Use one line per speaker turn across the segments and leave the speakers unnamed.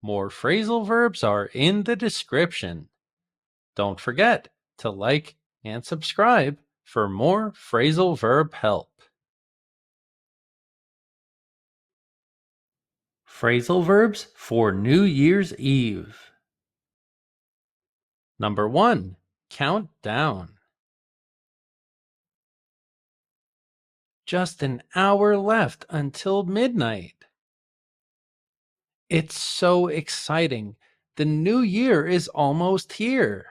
More phrasal verbs are in the description. Don't forget to like and subscribe for more phrasal verb help. Phrasal verbs for New Year's Eve. Number 1. Count down. Just an hour left until midnight. It's so exciting. The new year is almost here.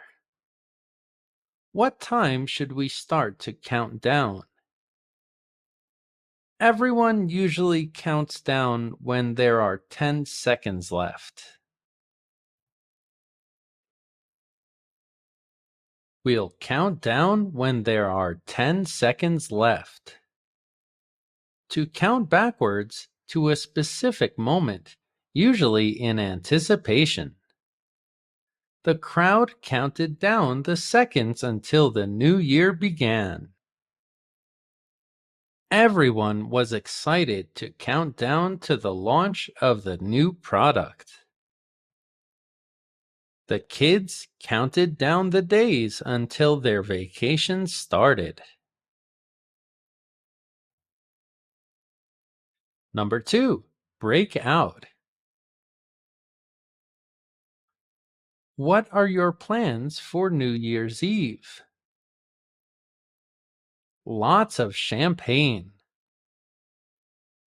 What time should we start to count down? Everyone usually counts down when there are 10 seconds left. We'll count down when there are 10 seconds left. To count backwards to a specific moment, usually in anticipation. The crowd counted down the seconds until the new year began. Everyone was excited to count down to the launch of the new product. The kids counted down the days until their vacation started. Number 2. Break out. What are your plans for New Year's Eve? Lots of champagne.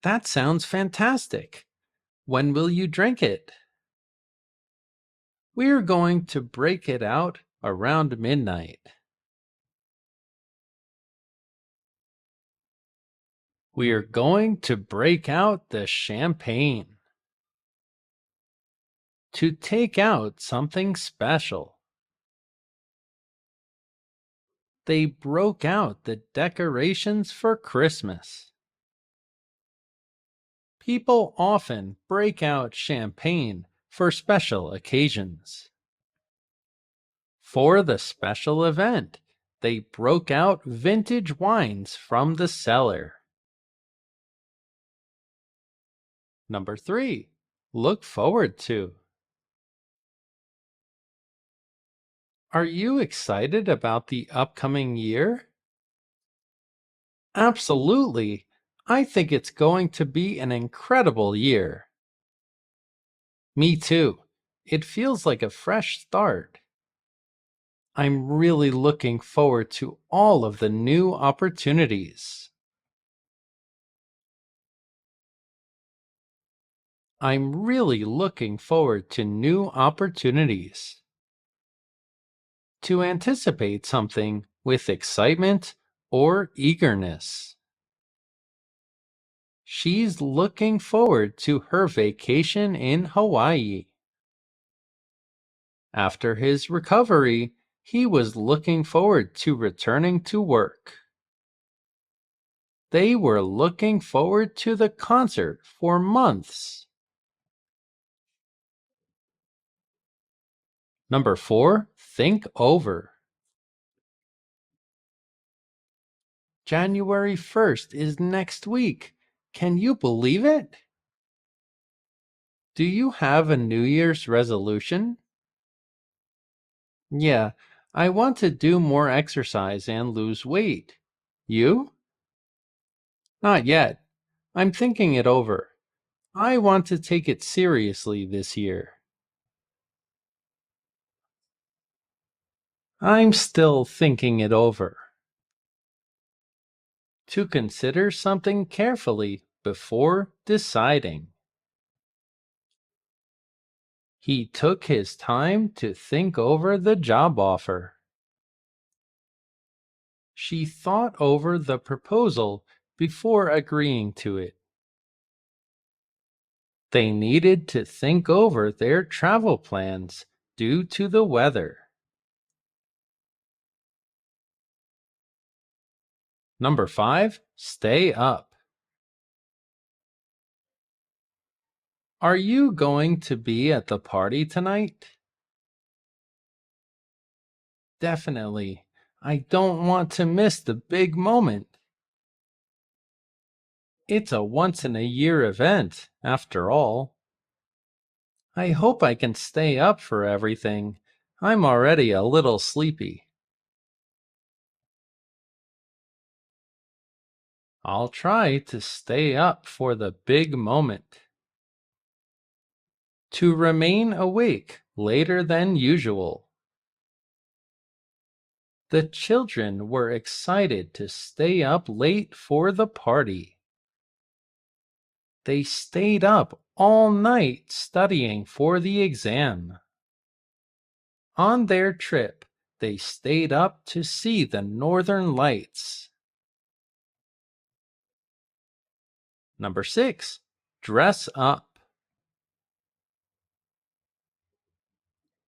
That sounds fantastic. When will you drink it? We're going to break it out around midnight. We're going to break out the champagne. To take out something special. They broke out the decorations for Christmas. People often break out champagne for special occasions. For the special event, they broke out vintage wines from the cellar. Number 3. Look forward to. Are you excited about the upcoming year? Absolutely. I think it's going to be an incredible year. Me too. It feels like a fresh start. I'm really looking forward to all of the new opportunities. I'm really looking forward to new opportunities. To anticipate something with excitement or eagerness. She's looking forward to her vacation in Hawaii. After his recovery, he was looking forward to returning to work. They were looking forward to the concert for months. Number 4. Think over. January 1st is next week. Can you believe it? Do you have a New Year's resolution? Yeah, I want to do more exercise and lose weight. You? Not yet. I'm thinking it over. I want to take it seriously this year. I'm still thinking it over. To consider something carefully before deciding. He took his time to think over the job offer. She thought over the proposal before agreeing to it. They needed to think over their travel plans due to the weather. Number 5. Stay up. Are you going to be at the party tonight? Definitely. I don't want to miss the big moment. It's a once-in-a-year event, after all. I hope I can stay up for everything. I'm already a little sleepy. I'll try to stay up for the big moment. To remain awake later than usual. The children were excited to stay up late for the party. They stayed up all night studying for the exam. On their trip, they stayed up to see the northern lights. Number 6. Dress up.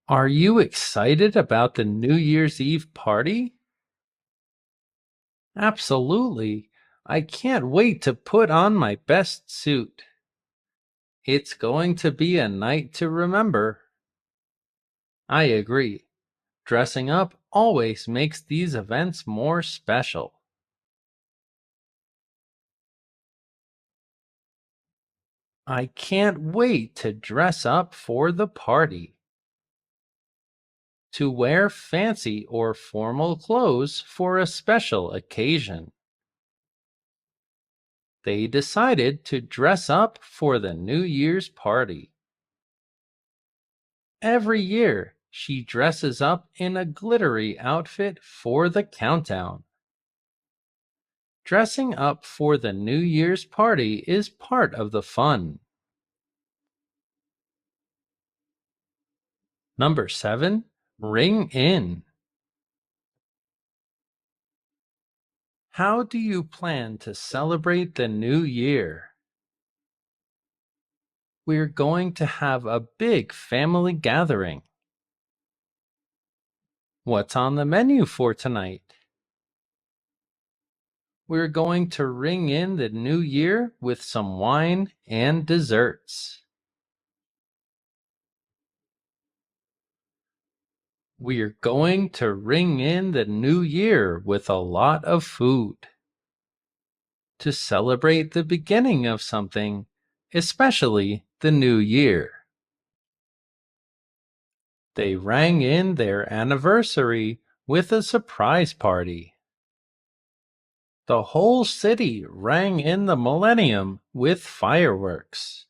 Are you excited about the New Year's Eve party? Absolutely. I can't wait to put on my best suit. It's going to be a night to remember. I agree. Dressing up always makes these events more special. I can't wait to dress up for the party. To wear fancy or formal clothes for a special occasion. They decided to dress up for the New Year's party. Every year, she dresses up in a glittery outfit for the countdown. Dressing up for the New Year's party is part of the fun. Number 7. Ring in. How do you plan to celebrate the new year? We're going to have a big family gathering. What's on the menu for tonight? We're going to ring in the new year with some wine and desserts. We're going to ring in the new year with a lot of food. To celebrate the beginning of something, especially the new year. They rang in their anniversary with a surprise party. The whole city rang in the millennium with fireworks.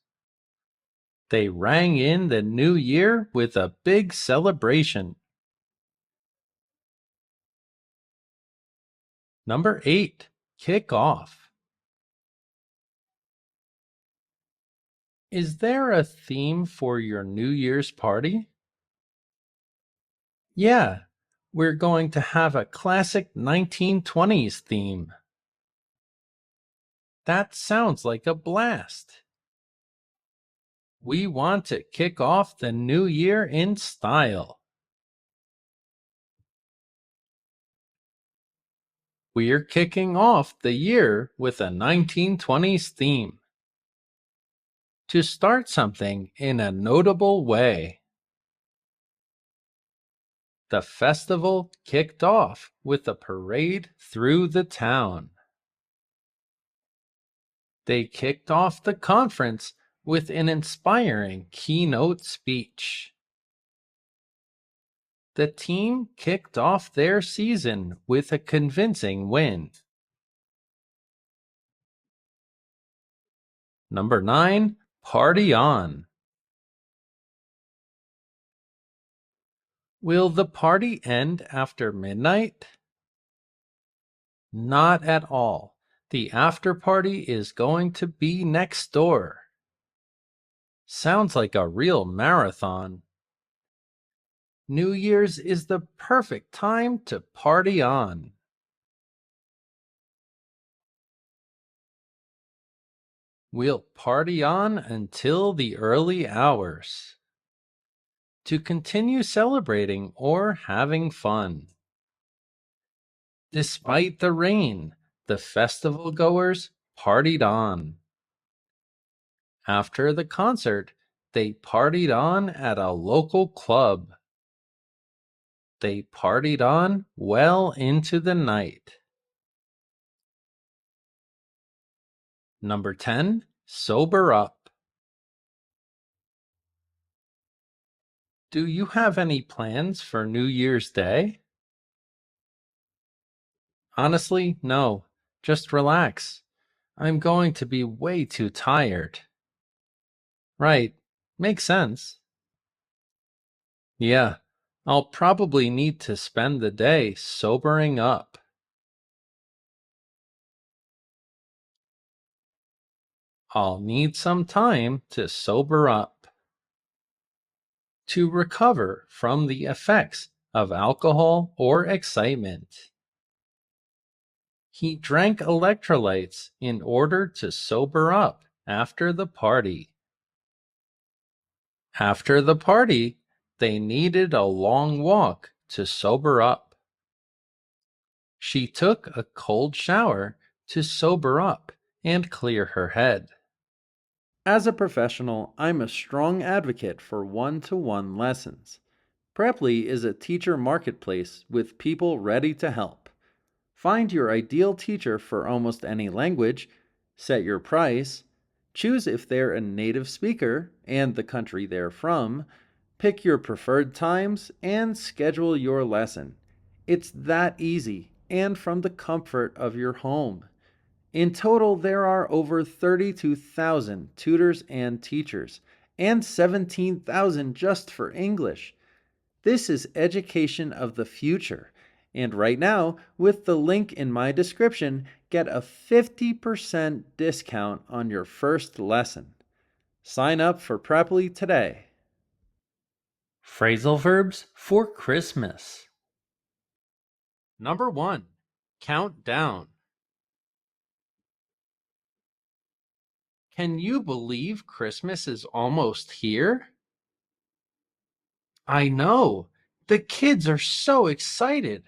They rang in the new year with a big celebration. Number 8. Kick off. Is there a theme for your New Year's party? Yeah, we're going to have a classic 1920s theme. That sounds like a blast. We want to kick off the new year in style. We're kicking off the year with a 1920s theme. To start something in a notable way. The festival kicked off with a parade through the town. They kicked off the conference with an inspiring keynote speech. The team kicked off their season with a convincing win. Number 9. Party on. Will the party end after midnight? Not at all. The after party is going to be next door. Sounds like a real marathon. New Year's is the perfect time to party on. We'll party on until the early hours. To continue celebrating or having fun. Despite the rain, the festival goers partied on. After the concert, they partied on at a local club. They partied on well into the night. Number 10. Sober up. Do you have any plans for New Year's Day? Honestly, no. Just relax. I'm going to be way too tired. Right. Makes sense. Yeah. I'll probably need to spend the day sobering up. I'll need some time to sober up. To recover from the effects of alcohol or excitement. He drank electrolytes in order to sober up after the party. After the party, they needed a long walk to sober up. She took a cold shower to sober up and clear her head. As a professional, I'm a strong advocate for one-to-one lessons. Preply is a teacher marketplace with people ready to help. Find your ideal teacher for almost any language, set your price, choose if they're a native speaker and the country they're from, pick your preferred times, and schedule your lesson. It's that easy and from the comfort of your home. In total, there are over 32,000 tutors and teachers, and 17,000 just for English. This is education of the future. And right now, with the link in my description, get a 50% discount on your first lesson. Sign up for Preply today. Phrasal verbs for Christmas. Number 1. Count down. Can you believe Christmas is almost here? I know. The kids are so excited.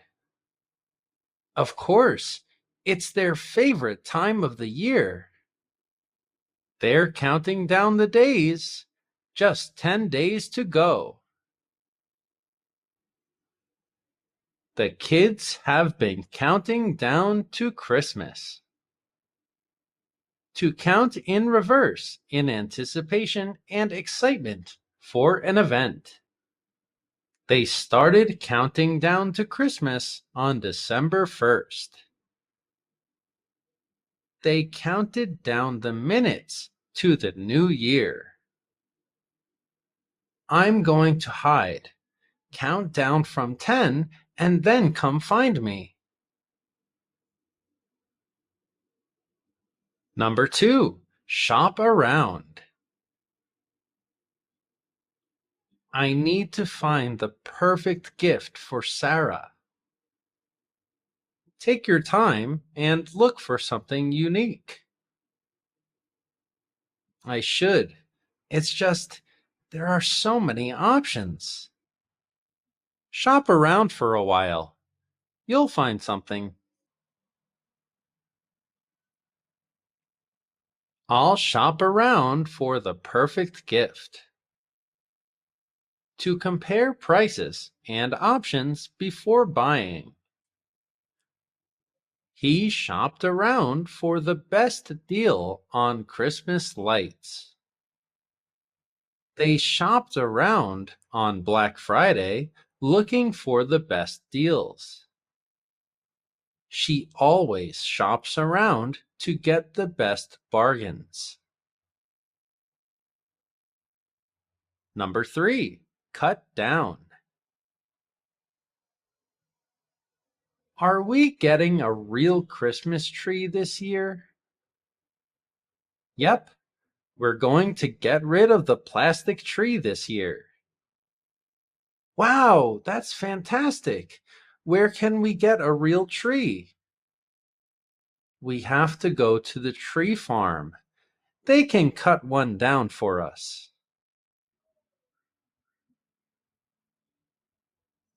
Of course, it's their favorite time of the year. They're counting down the days. Just 10 days to go. The kids have been counting down to Christmas. To count in reverse in anticipation and excitement for an event. They started counting down to Christmas on December 1st. They counted down the minutes to the new year. I'm going to hide. Count down from 10 and then come find me. Number 2. Shop around. I need to find the perfect gift for Sarah. Take your time and look for something unique. I should. It's just there are so many options. Shop around for a while. You'll find something. I'll shop around for the perfect gift. To compare prices and options before buying. He shopped around for the best deal on Christmas lights. They shopped around on Black Friday looking for the best deals. She always shops around to get the best bargains. Number 3. Cut down. Are we getting a real Christmas tree this year? Yep, we're going to get rid of the plastic tree this year. Wow, that's fantastic. Where can we get a real tree? We have to go to the tree farm. They can cut one down for us.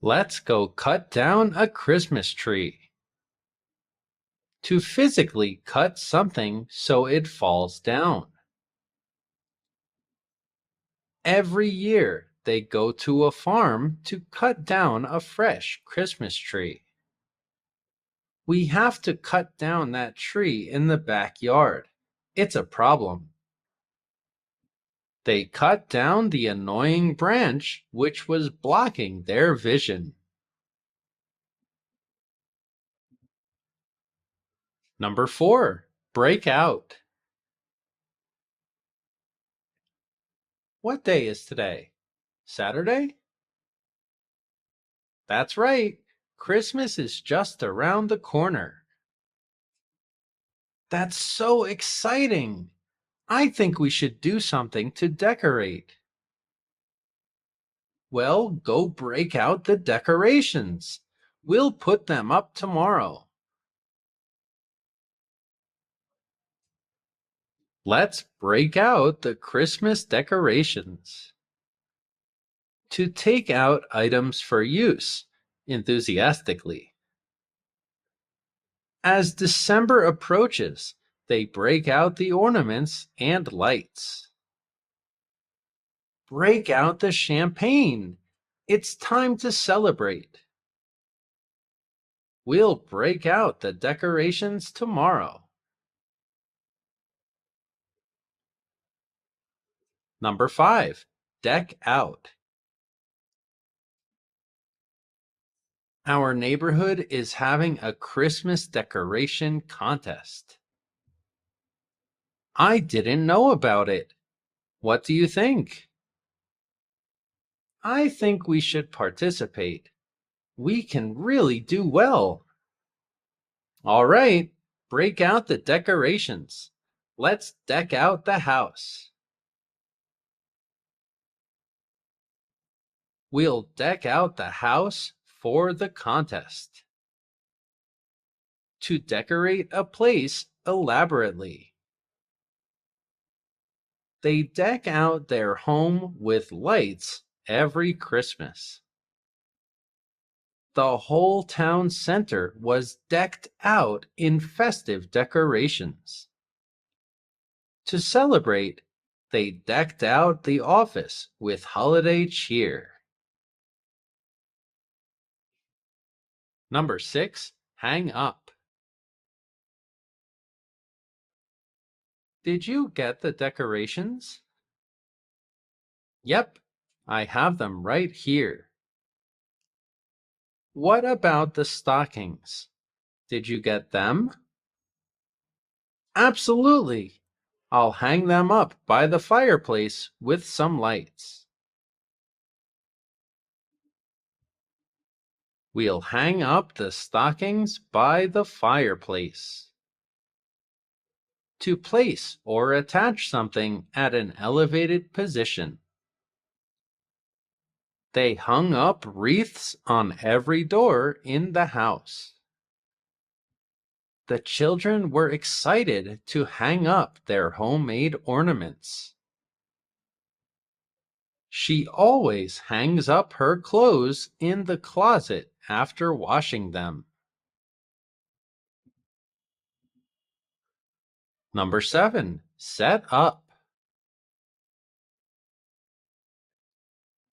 Let's go cut down a Christmas tree. To physically cut something so it falls down. Every year they go to a farm to cut down a fresh Christmas tree. We have to cut down that tree in the backyard. It's a problem. They cut down the annoying branch which was blocking their vision. Number 4. Break out. What day is today? Saturday? That's right. Christmas is just around the corner. That's so exciting. I think we should do something to decorate. Well, go break out the decorations. We'll put them up tomorrow. Let's break out the Christmas decorations. To take out items for use enthusiastically. As December approaches, they break out the ornaments and lights. Break out the champagne. It's time to celebrate. We'll break out the decorations tomorrow. Number 5. Deck out. Our neighborhood is having a Christmas decoration contest. I didn't know about it. What do you think? I think we should participate. We can really do well. All right, break out the decorations. Let's deck out the house. We'll deck out the house for the contest. To decorate a place elaborately. They deck out their home with lights every Christmas. The whole town center was decked out in festive decorations. To celebrate, they decked out the office with holiday cheer. Number 6. Hang up. Did you get the decorations? Yep, I have them right here. What about the stockings? Did you get them? Absolutely. I'll hang them up by the fireplace with some lights. We'll hang up the stockings by the fireplace. To place or attach something at an elevated position. They hung up wreaths on every door in the house. The children were excited to hang up their homemade ornaments. She always hangs up her clothes in the closet after washing them. Number 7. Set up.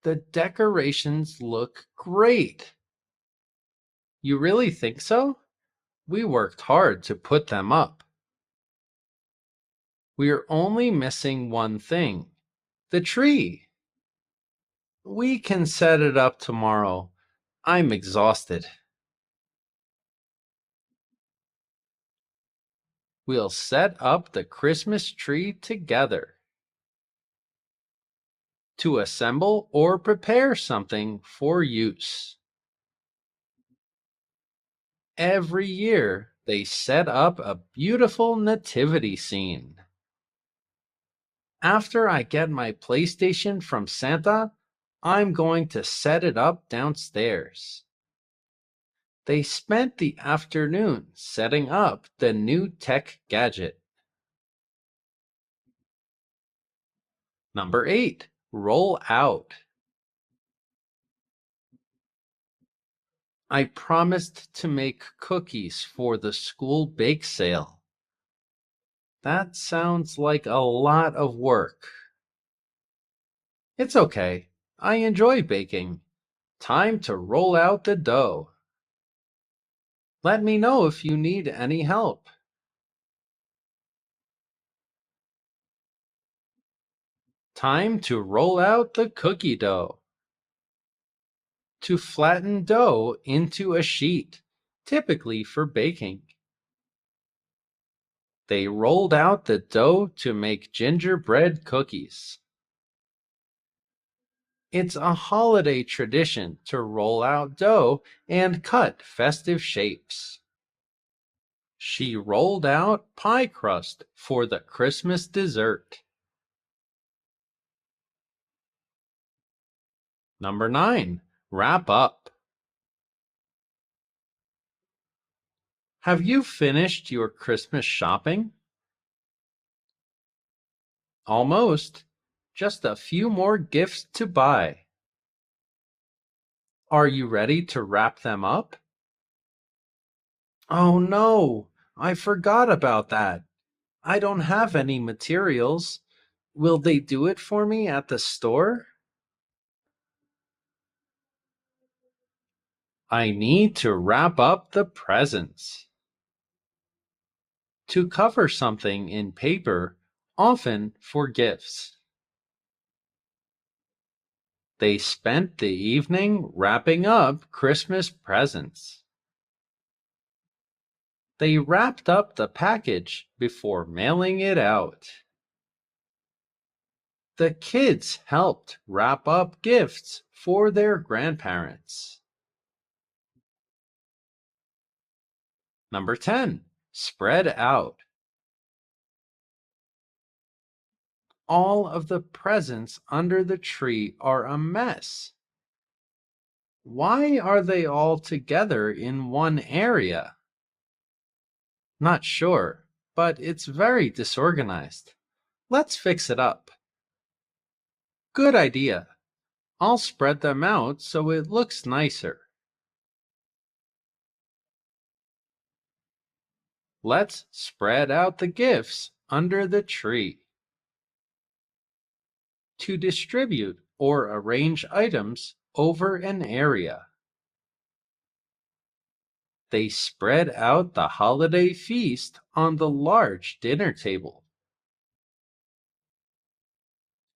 The decorations look great. You really think so? We worked hard to put them up. We're only missing one thing, the tree. We can set it up tomorrow. I'm exhausted. We'll set up the Christmas tree together. To assemble or prepare something for use. Every year, they set up a beautiful nativity scene. After I get my PlayStation from Santa, I'm going to set it up downstairs. They spent the afternoon setting up the new tech gadget. Number 8. Roll out. I promised to make cookies for the school bake sale. That sounds like a lot of work. It's okay. I enjoy baking. Time to roll out the dough. Let me know if you need any help. Time to roll out the cookie dough. To flatten dough into a sheet, typically for baking. They rolled out the dough to make gingerbread cookies. It's a holiday tradition to roll out dough and cut festive shapes. She rolled out pie crust for the Christmas dessert. Number 9. Wrap up. Have you finished your Christmas shopping? Almost. Just a few more gifts to buy. Are you ready to wrap them up? Oh no, I forgot about that. I don't have any materials. Will they do it for me at the store? I need to wrap up the presents. To cover something in paper, often for gifts. They spent the evening wrapping up Christmas presents. They wrapped up the package before mailing it out. The kids helped wrap up gifts for their grandparents. Number 10. Spread out. All of the presents under the tree are a mess. Why are they all together in one area? Not sure, but it's very disorganized. Let's fix it up. Good idea. I'll spread them out so it looks nicer. Let's spread out the gifts under the tree. To distribute or arrange items over an area. They spread out the holiday feast on the large dinner table.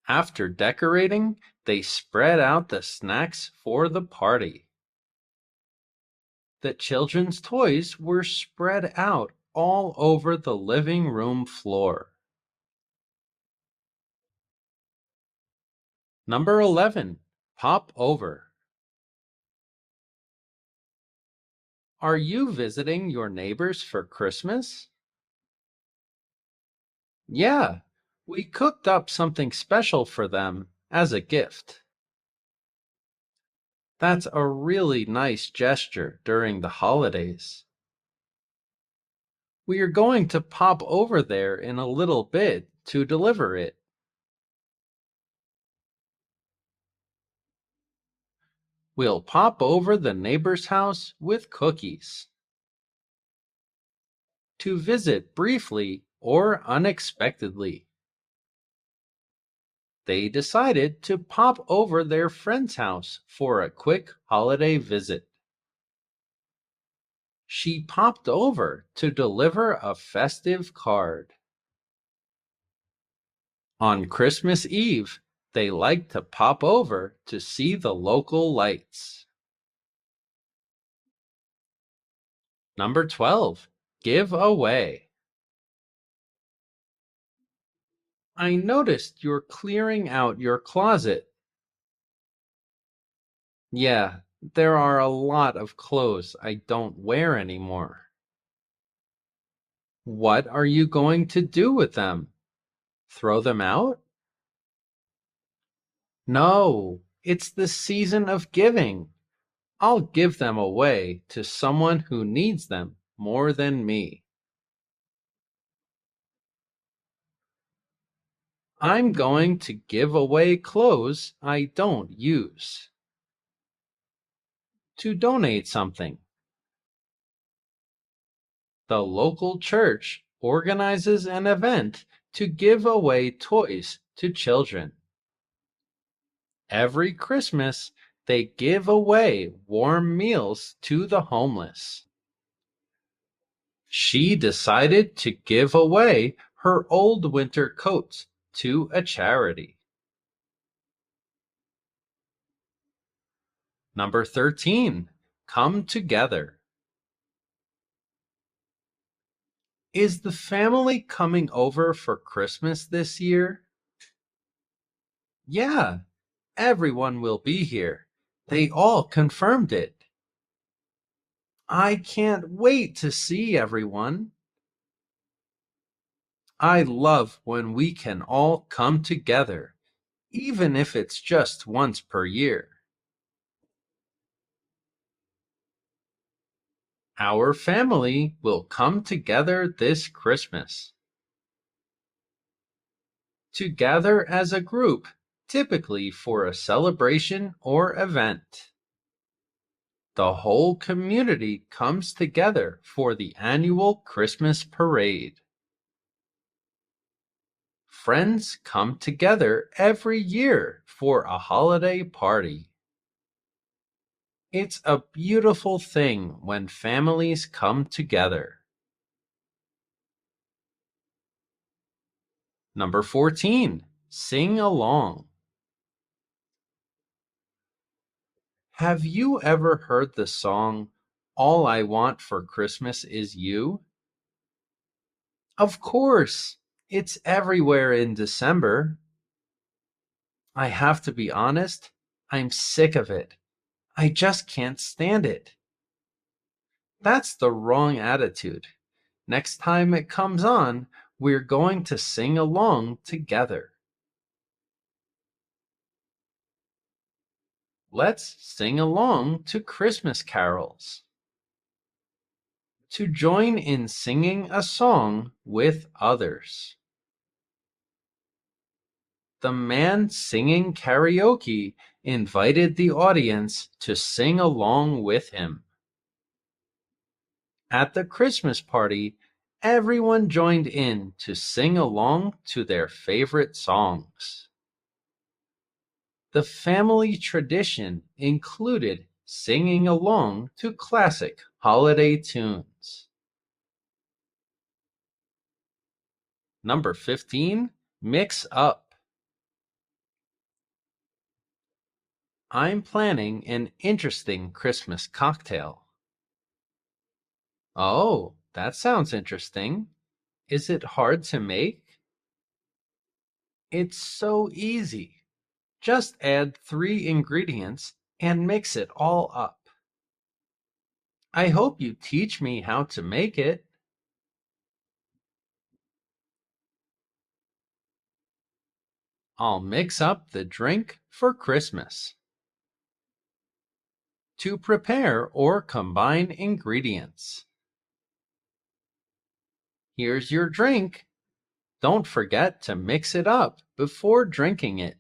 After decorating, they spread out the snacks for the party. The children's toys were spread out all over the living room floor. Number 11. Pop over. Are you visiting your neighbors for Christmas? Yeah, we cooked up something special for them as a gift. That's a really nice gesture during the holidays. We are going to pop over there in a little bit to deliver it. We'll pop over the neighbor's house with cookies. To visit briefly or unexpectedly. They decided to pop over their friend's house for a quick holiday visit. She popped over to deliver a festive card. On Christmas Eve, they like to pop over to see the local lights. Number 12. Give away. I noticed you're clearing out your closet. Yeah, there are a lot of clothes I don't wear anymore. What are you going to do with them? Throw them out? No, it's the season of giving. I'll give them away to someone who needs them more than me. I'm going to give away clothes I don't use. To donate something. The local church organizes an event to give away toys to children. Every Christmas, they give away warm meals to the homeless. She decided to give away her old winter coats to a charity. Number 13. Come together. Is the family coming over for Christmas this year? Yeah, everyone will be here. They all confirmed it. I can't wait to see everyone. I love when we can all come together, even if it's just once per year. Our family will come together this Christmas. To gather as a group, typically for a celebration or event. The whole community comes together for the annual Christmas parade. Friends come together every year for a holiday party. It's a beautiful thing when families come together. Number 14. Sing along. Have you ever heard the song, All I Want for Christmas Is You? Of course! It's everywhere in December. I have to be honest, I'm sick of it. I just can't stand it. That's the wrong attitude. Next time it comes on, we're going to sing along together. Let's sing along to Christmas carols. To join in singing a song with others. The man singing karaoke invited the audience to sing along with him. At the Christmas party, everyone joined in to sing along to their favorite songs. The family tradition included singing along to classic holiday tunes. Number 15. Mix up. I'm planning an interesting Christmas cocktail. Oh, that sounds interesting. Is it hard to make? It's so easy. Just add 3 ingredients and mix it all up. I hope you teach me how to make it. I'll mix up the drink for Christmas. To prepare or combine ingredients. Here's your drink. Don't forget to mix it up before drinking it.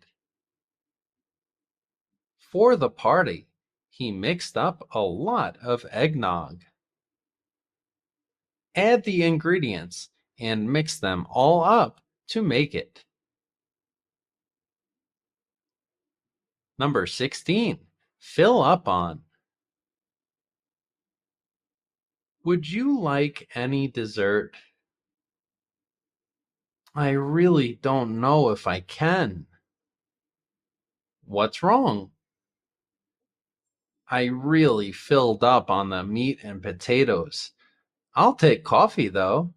For the party, he mixed up a lot of eggnog. Add the ingredients and mix them all up to make it. Number 16. Fill up on. Would you like any dessert? I really don't know if I can. What's wrong? I really filled up on the meat and potatoes. I'll take coffee though.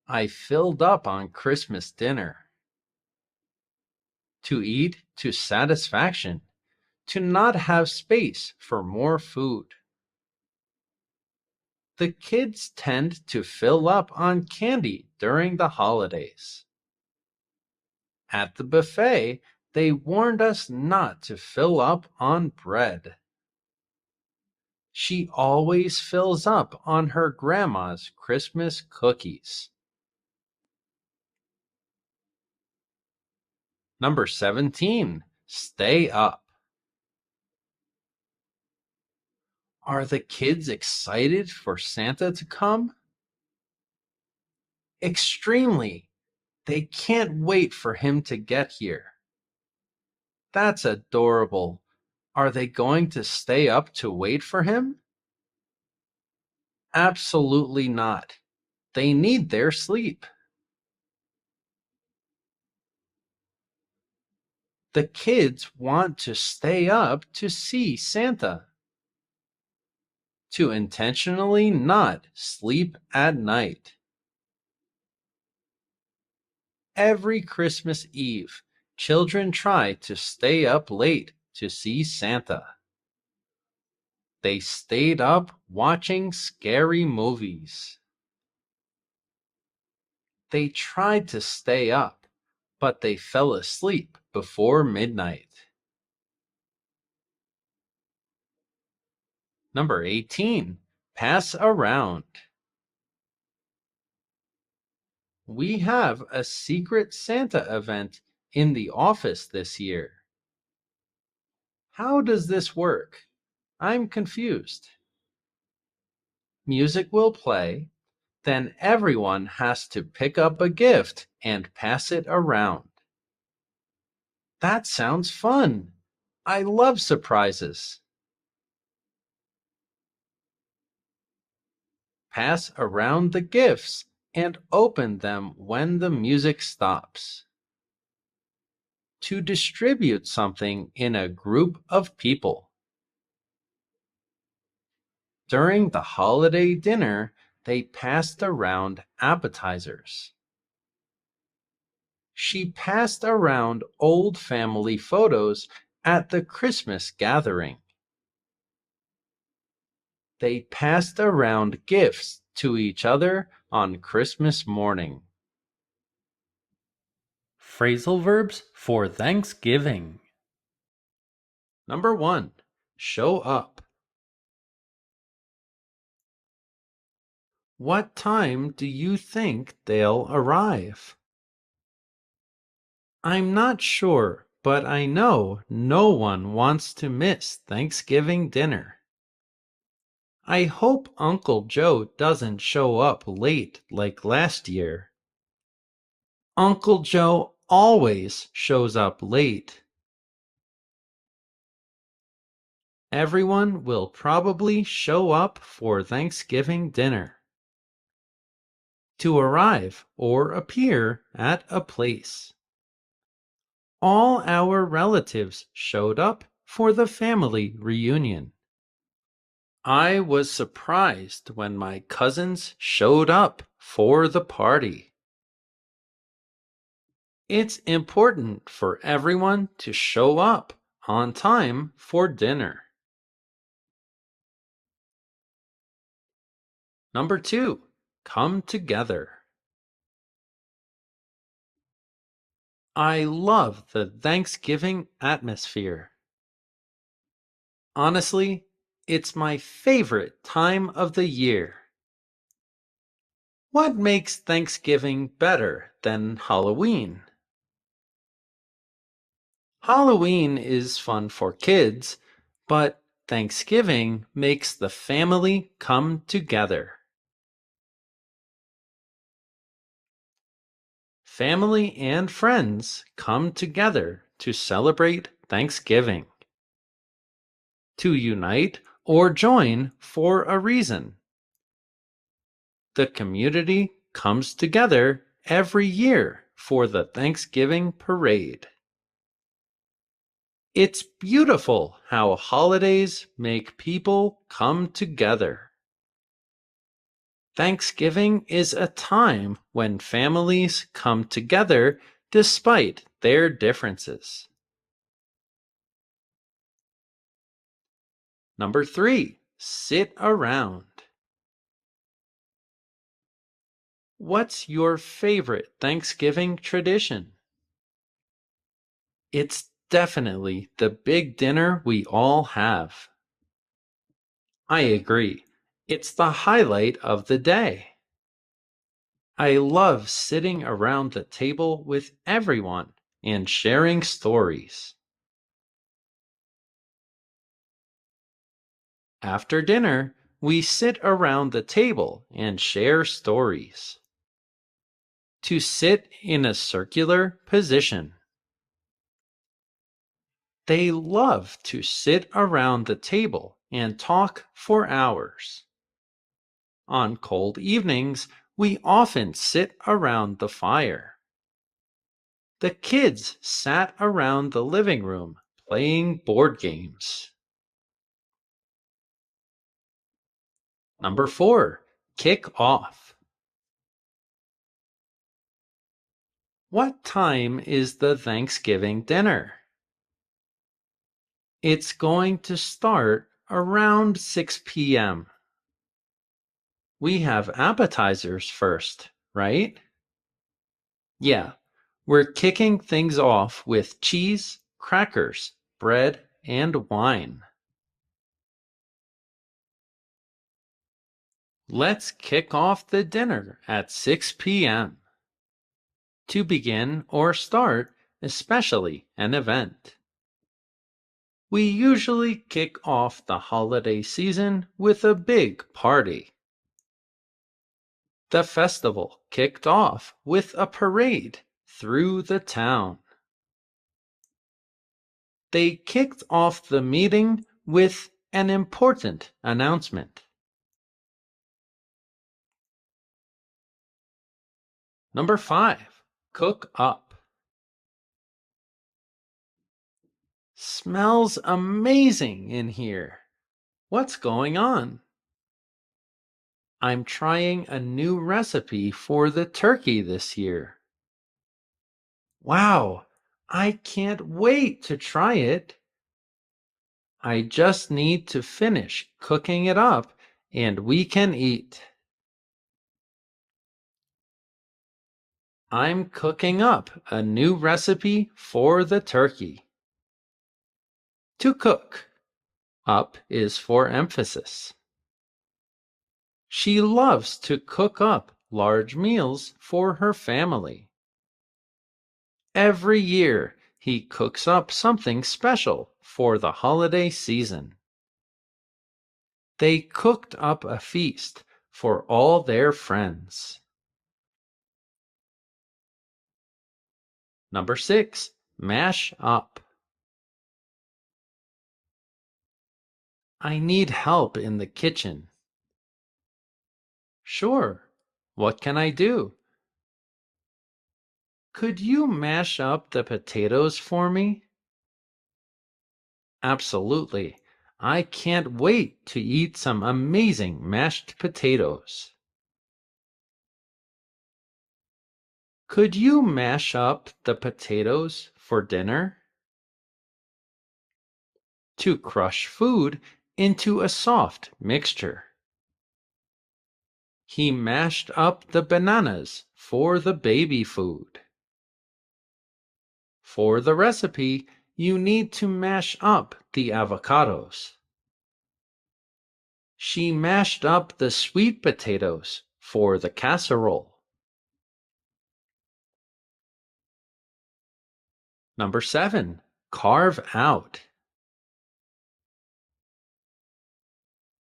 I filled up on Christmas dinner. To eat to satisfaction. To not have space for more food. The kids tend to fill up on candy during the holidays. At the buffet, they warned us not to fill up on bread. She always fills up on her grandma's Christmas cookies. Number 17. Stay up. Are the kids excited for Santa to come? Extremely. They can't wait for him to get here. That's adorable. Are they going to stay up to wait for him? Absolutely not. They need their sleep. The kids want to stay up to see Santa. To intentionally not sleep at night. Every Christmas Eve, children try to stay up late to see Santa. They stayed up watching scary movies. They tried to stay up, but they fell asleep before midnight. Number 18. Pass around. We have a Secret Santa event in the office this year. How does this work? I'm confused. Music will play, then everyone has to pick up a gift and pass it around. That sounds fun. I love surprises. Pass around the gifts and open them when the music stops. To distribute something in a group of people. During the holiday dinner, they passed around appetizers. She passed around old family photos at the Christmas gathering. They passed around gifts to each other on Christmas morning. Phrasal verbs for Thanksgiving. Number 1. Show up. What time do you think they'll arrive? I'm not sure, but I know no one wants to miss Thanksgiving dinner. I hope Uncle Joe doesn't show up late like last year. Uncle Joe always shows up late. Everyone will probably show up for Thanksgiving dinner. To arrive or appear at a place. All our relatives showed up for the family reunion. I was surprised when my cousins showed up for the party. It's important for everyone to show up on time for dinner. Number 2. Come together. I love the Thanksgiving atmosphere. Honestly, it's my favorite time of the year. What makes Thanksgiving better than Halloween? Halloween is fun for kids, but Thanksgiving makes the family come together. Family and friends come together to celebrate Thanksgiving. To unite or join for a reason. The community comes together every year for the Thanksgiving parade. It's beautiful how holidays make people come together. Thanksgiving is a time when families come together despite their differences. Number 3. Sit around. What's your favorite Thanksgiving tradition? It's definitely the big dinner we all have. I agree. It's the highlight of the day. I love sitting around the table with everyone and sharing stories. After dinner, we sit around the table and share stories. To sit in a circular position. They love to sit around the table and talk for hours. On cold evenings, we often sit around the fire. The kids sat around the living room playing board games. Number 4. Kick off. What time is the Thanksgiving dinner? It's going to start around 6 p.m. We have appetizers first, right? Yeah, we're kicking things off with cheese, crackers, bread, and wine. Let's kick off the dinner at 6 p.m. To begin or start, especially an event. We usually kick off the holiday season with a big party. The festival kicked off with a parade through the town. They kicked off the meeting with an important announcement. Number 5. Cook up. Smells amazing in here. What's going on? I'm trying a new recipe for the turkey this year. Wow, I can't wait to try it. I just need to finish cooking it up and we can eat. I'm cooking up a new recipe for the turkey. To cook. Up is for emphasis. She loves to cook up large meals for her family. Every year, he cooks up something special for the holiday season. They cooked up a feast for all their friends. Number 6. Mash up. I need help in the kitchen. Sure. What can I do? Could you mash up the potatoes for me? Absolutely. I can't wait to eat some amazing mashed potatoes. Could you mash up the potatoes for dinner? To crush food into a soft mixture. He mashed up the bananas for the baby food. For the recipe, you need to mash up the avocados. She mashed up the sweet potatoes for the casserole. Number 7. Carve out.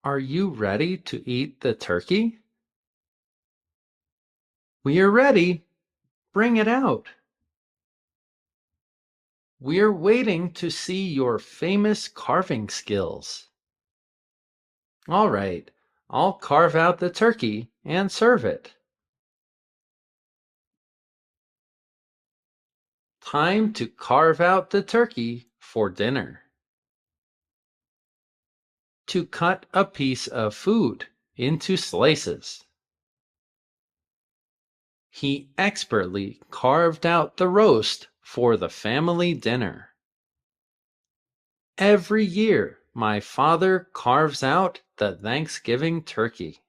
Are you ready to eat the turkey? We are ready. Bring it out. We're waiting to see your famous carving skills. All right, I'll carve out the turkey and serve it. Time to carve out the turkey for dinner. To cut a piece of food into slices. He expertly carved out the roast for the family dinner. Every year, my father carves out the Thanksgiving turkey.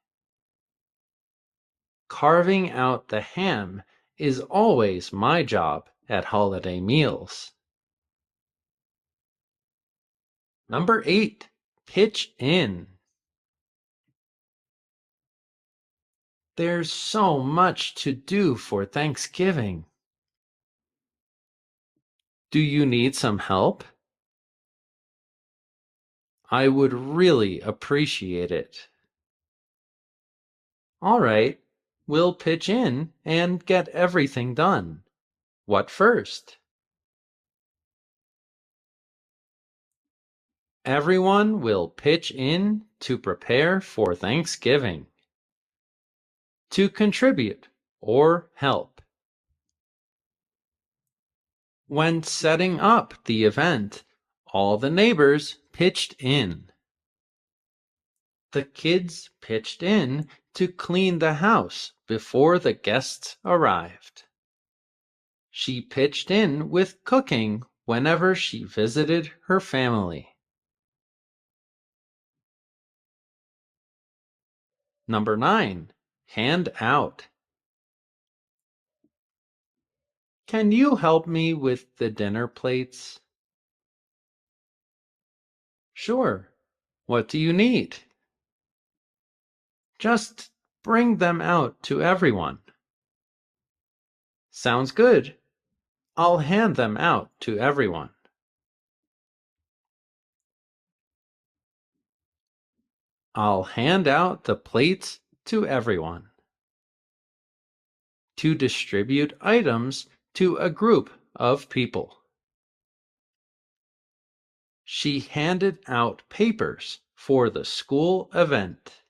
Carving out the ham is always my job at holiday meals. Number 8. Pitch in. There's so much to do for Thanksgiving. Do you need some help? I would really appreciate it. All right, we'll pitch in and get everything done. What first? Everyone will pitch in to prepare for Thanksgiving. To contribute or help. When setting up the event, all the neighbors pitched in. The kids pitched in to clean the house before the guests arrived. She pitched in with cooking whenever she visited her family. Number 9. Hand out. Can you help me with the dinner plates? Sure. What do you need? Just bring them out to everyone. Sounds good. I'll hand them out to everyone. I'll hand out the plates to everyone. To distribute items to a group of people. She handed out papers for the school event.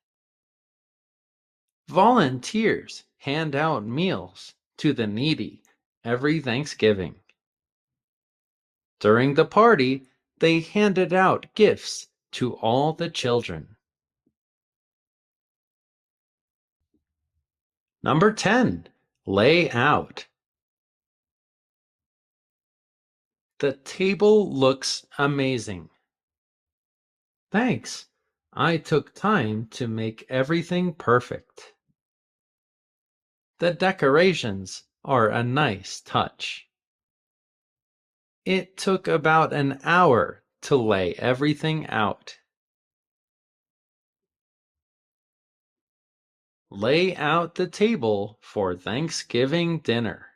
Volunteers hand out meals to the needy every Thanksgiving. During the party, they handed out gifts to all the children. Number 10. Lay out. The table looks amazing. Thanks. I took time to make everything perfect. The decorations are a nice touch. It took about an hour to lay everything out. Lay out the table for Thanksgiving dinner.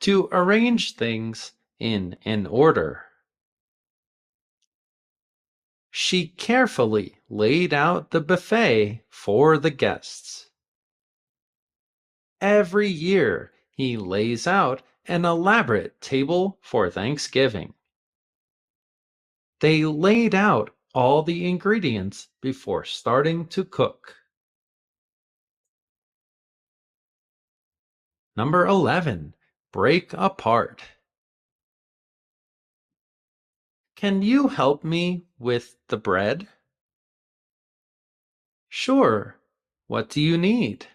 To arrange things in an order. She carefully laid out the buffet for the guests. Every year, he lays out an elaborate table for Thanksgiving. They laid out all the ingredients before starting to cook. Number 11. Break apart. Can you help me with the bread? Sure. What do you need?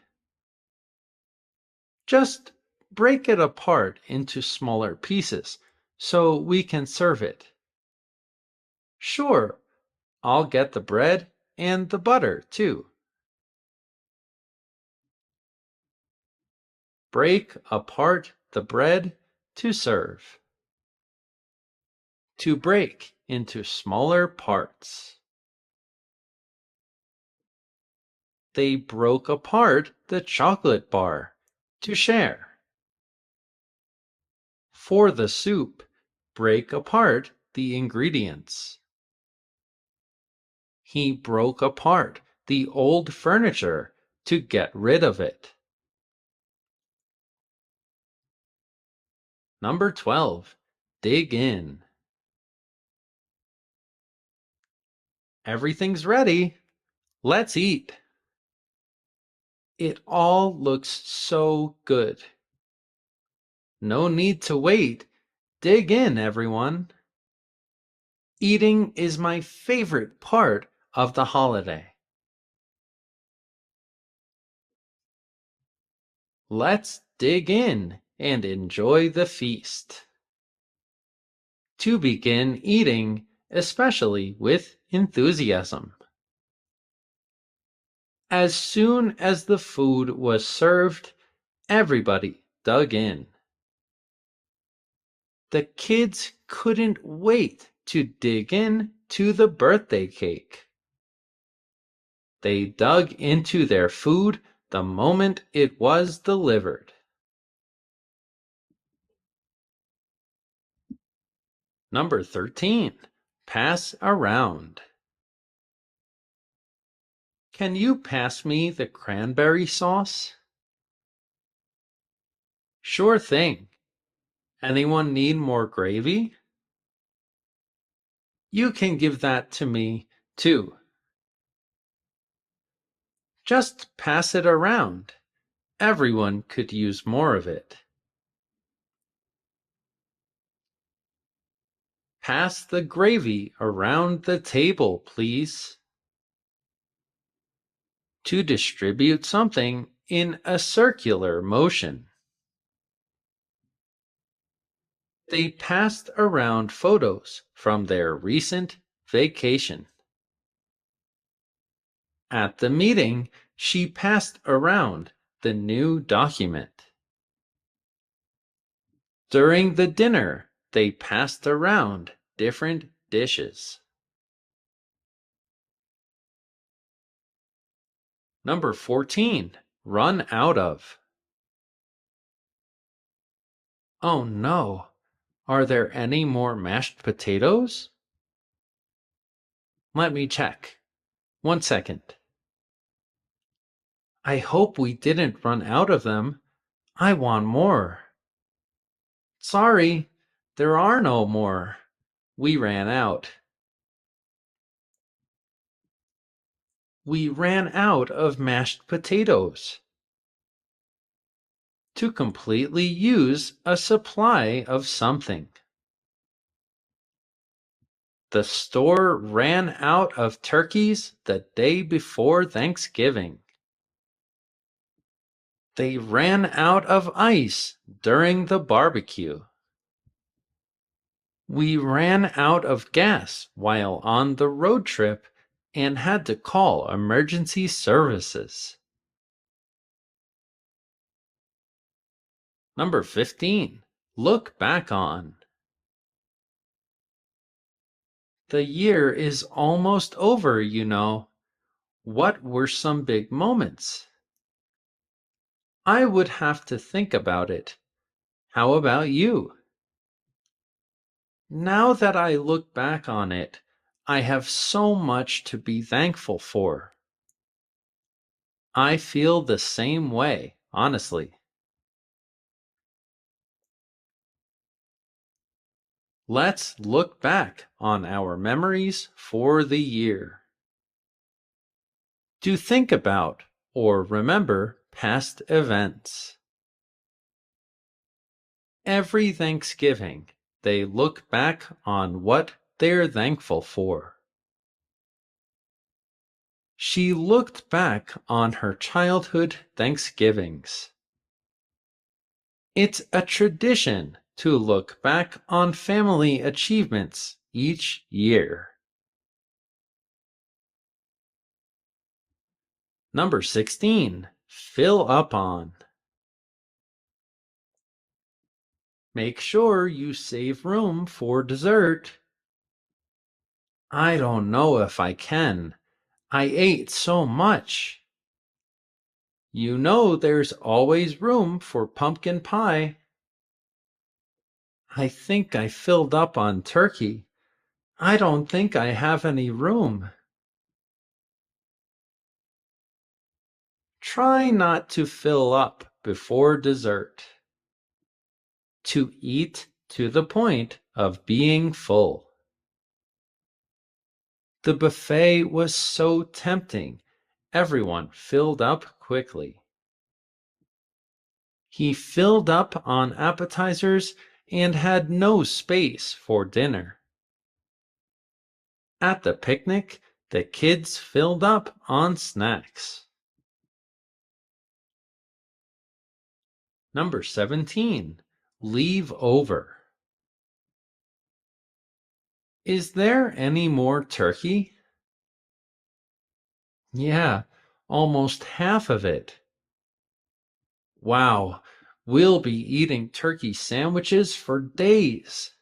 Just break it apart into smaller pieces so we can serve it. Sure. I'll get the bread and the butter too. Break apart the bread to serve. To break into smaller parts. They broke apart the chocolate bar to share. For the soup, break apart the ingredients. He broke apart the old furniture to get rid of it. Number 12. Dig in. Everything's ready. Let's eat. It all looks so good. No need to wait. Dig in, everyone. Eating is my favorite part of the holiday. Let's dig in and enjoy the feast. To begin eating, especially with enthusiasm. As soon as the food was served, everybody dug in. The kids couldn't wait to dig in to the birthday cake. They dug into their food the moment it was delivered. Number 13. Pass around. Can you pass me the cranberry sauce? Sure thing. Anyone need more gravy? You can give that to me, too. Just pass it around. Everyone could use more of it. Pass the gravy around the table, please. To distribute something in a circular motion. They passed around photos from their recent vacation. At the meeting, she passed around the new document. During the dinner, they passed around different dishes. Number 14. Run out of. Oh no, are there any more mashed potatoes? Let me check. 1 second. I hope we didn't run out of them. I want more. Sorry, there are no more. We ran out. We ran out of mashed potatoes. To completely use a supply of something. The store ran out of turkeys the day before Thanksgiving. They ran out of ice during the barbecue. We ran out of gas while on the road trip and had to call emergency services. Number 15. Look back on. The year is almost over, you know. What were some big moments? I would have to think about it. How about you? Now that I look back on it, I have so much to be thankful for. I feel the same way, honestly. Let's look back on our memories for the year. To think about or remember past events. Every Thanksgiving, they look back on what they're thankful for. She looked back on her childhood Thanksgivings. It's a tradition to look back on family achievements each year. Number 16. Fill up on. Make sure you save room for dessert. I don't know if I can. I ate so much. You know there's always room for pumpkin pie. I think I filled up on turkey. I don't think I have any room. Try not to fill up before dessert. To eat to the point of being full. The buffet was so tempting. Everyone filled up quickly. He filled up on appetizers and had no space for dinner. At the picnic, the kids filled up on snacks. Number 17. Leave over. Is there any more turkey? Yeah, almost half of it. Wow, we'll be eating turkey sandwiches for days.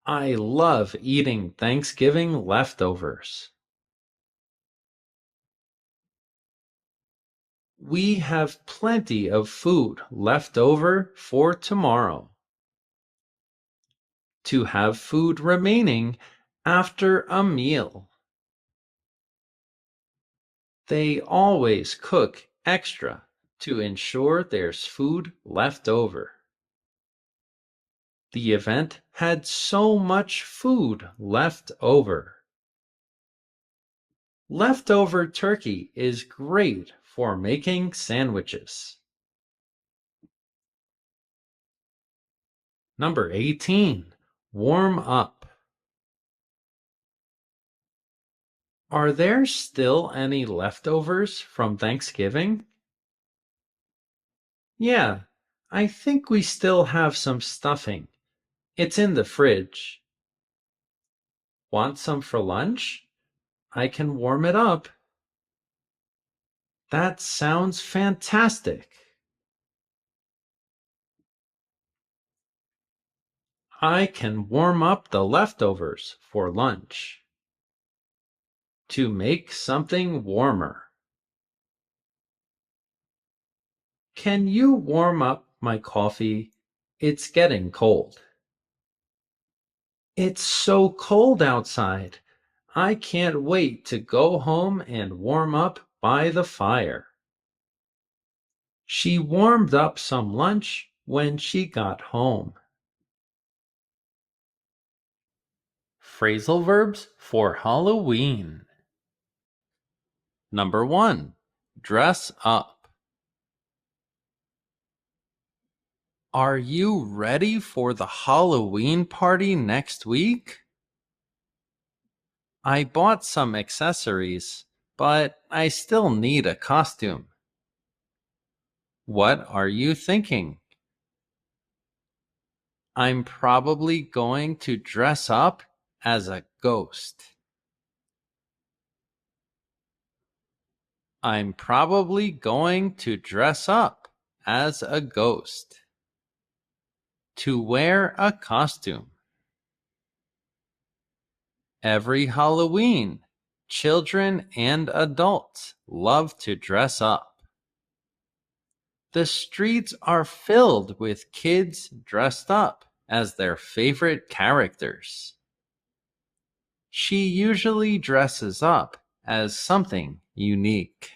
I love eating Thanksgiving leftovers. We have plenty of food left over for tomorrow. To have food remaining after a meal. They always cook extra to ensure there's food left over. The event had so much food left over. Leftover turkey is great for making sandwiches. Number 18. Warm up. Are there still any leftovers from Thanksgiving? Yeah, I think we still have some stuffing. It's in the fridge. Want some for lunch? I can warm it up. That sounds fantastic. I can warm up the leftovers for lunch. To make something warmer. Can you warm up my coffee? It's getting cold. It's so cold outside. I can't wait to go home and warm up by the fire. She warmed up some lunch when she got home. Phrasal verbs for Halloween. Number 1. Dress up. Are you ready for the Halloween party next week? I bought some accessories, but I still need a costume. What are you thinking? I'm probably going to dress up as a ghost. I'm probably going to dress up as a ghost. To wear a costume. Every Halloween, children and adults love to dress up. The streets are filled with kids dressed up as their favorite characters. She usually dresses up as something unique.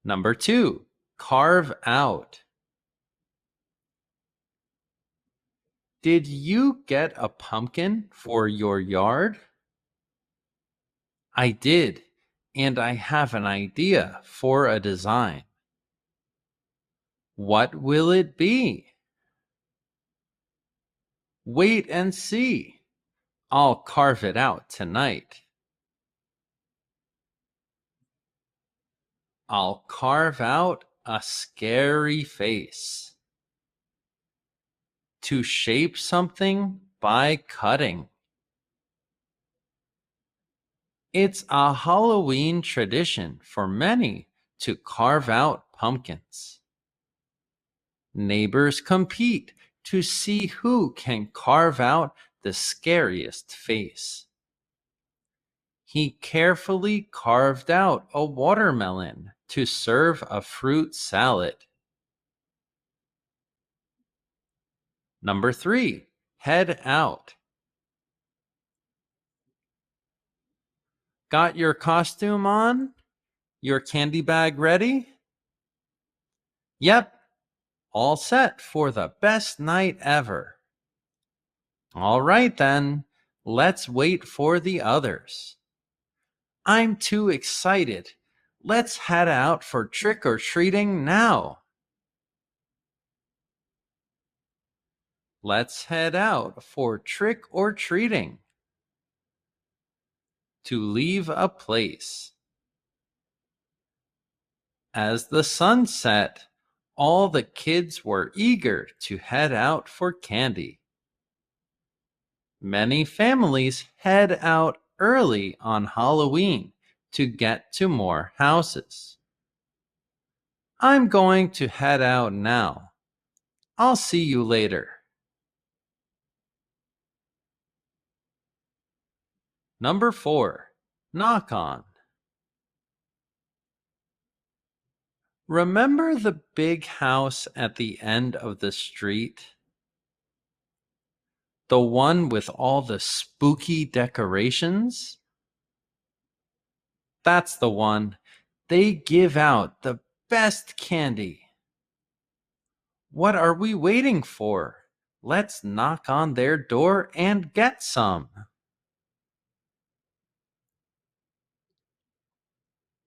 Number 2. Carve out. Did you get a pumpkin for your yard? I did, and I have an idea for a design. What will it be? Wait and see. I'll carve it out tonight. I'll carve out a scary face. To shape something by cutting. It's a Halloween tradition for many to carve out pumpkins. Neighbors compete to see who can carve out the scariest face. He carefully carved out a watermelon to serve a fruit salad. Number 3. Head out. Got your costume on? Your candy bag ready? Yep, all set for the best night ever. All right then, let's wait for the others. I'm too excited. Let's head out for trick-or-treating now. Let's head out for trick-or-treating. To leave a place. As the sun set, all the kids were eager to head out for candy. Many families head out early on Halloween to get to more houses. I'm going to head out now. I'll see you later. Number 4. Knock on. Remember the big house at the end of the street? The one with all the spooky decorations? That's the one. They give out the best candy. What are we waiting for? Let's knock on their door and get some.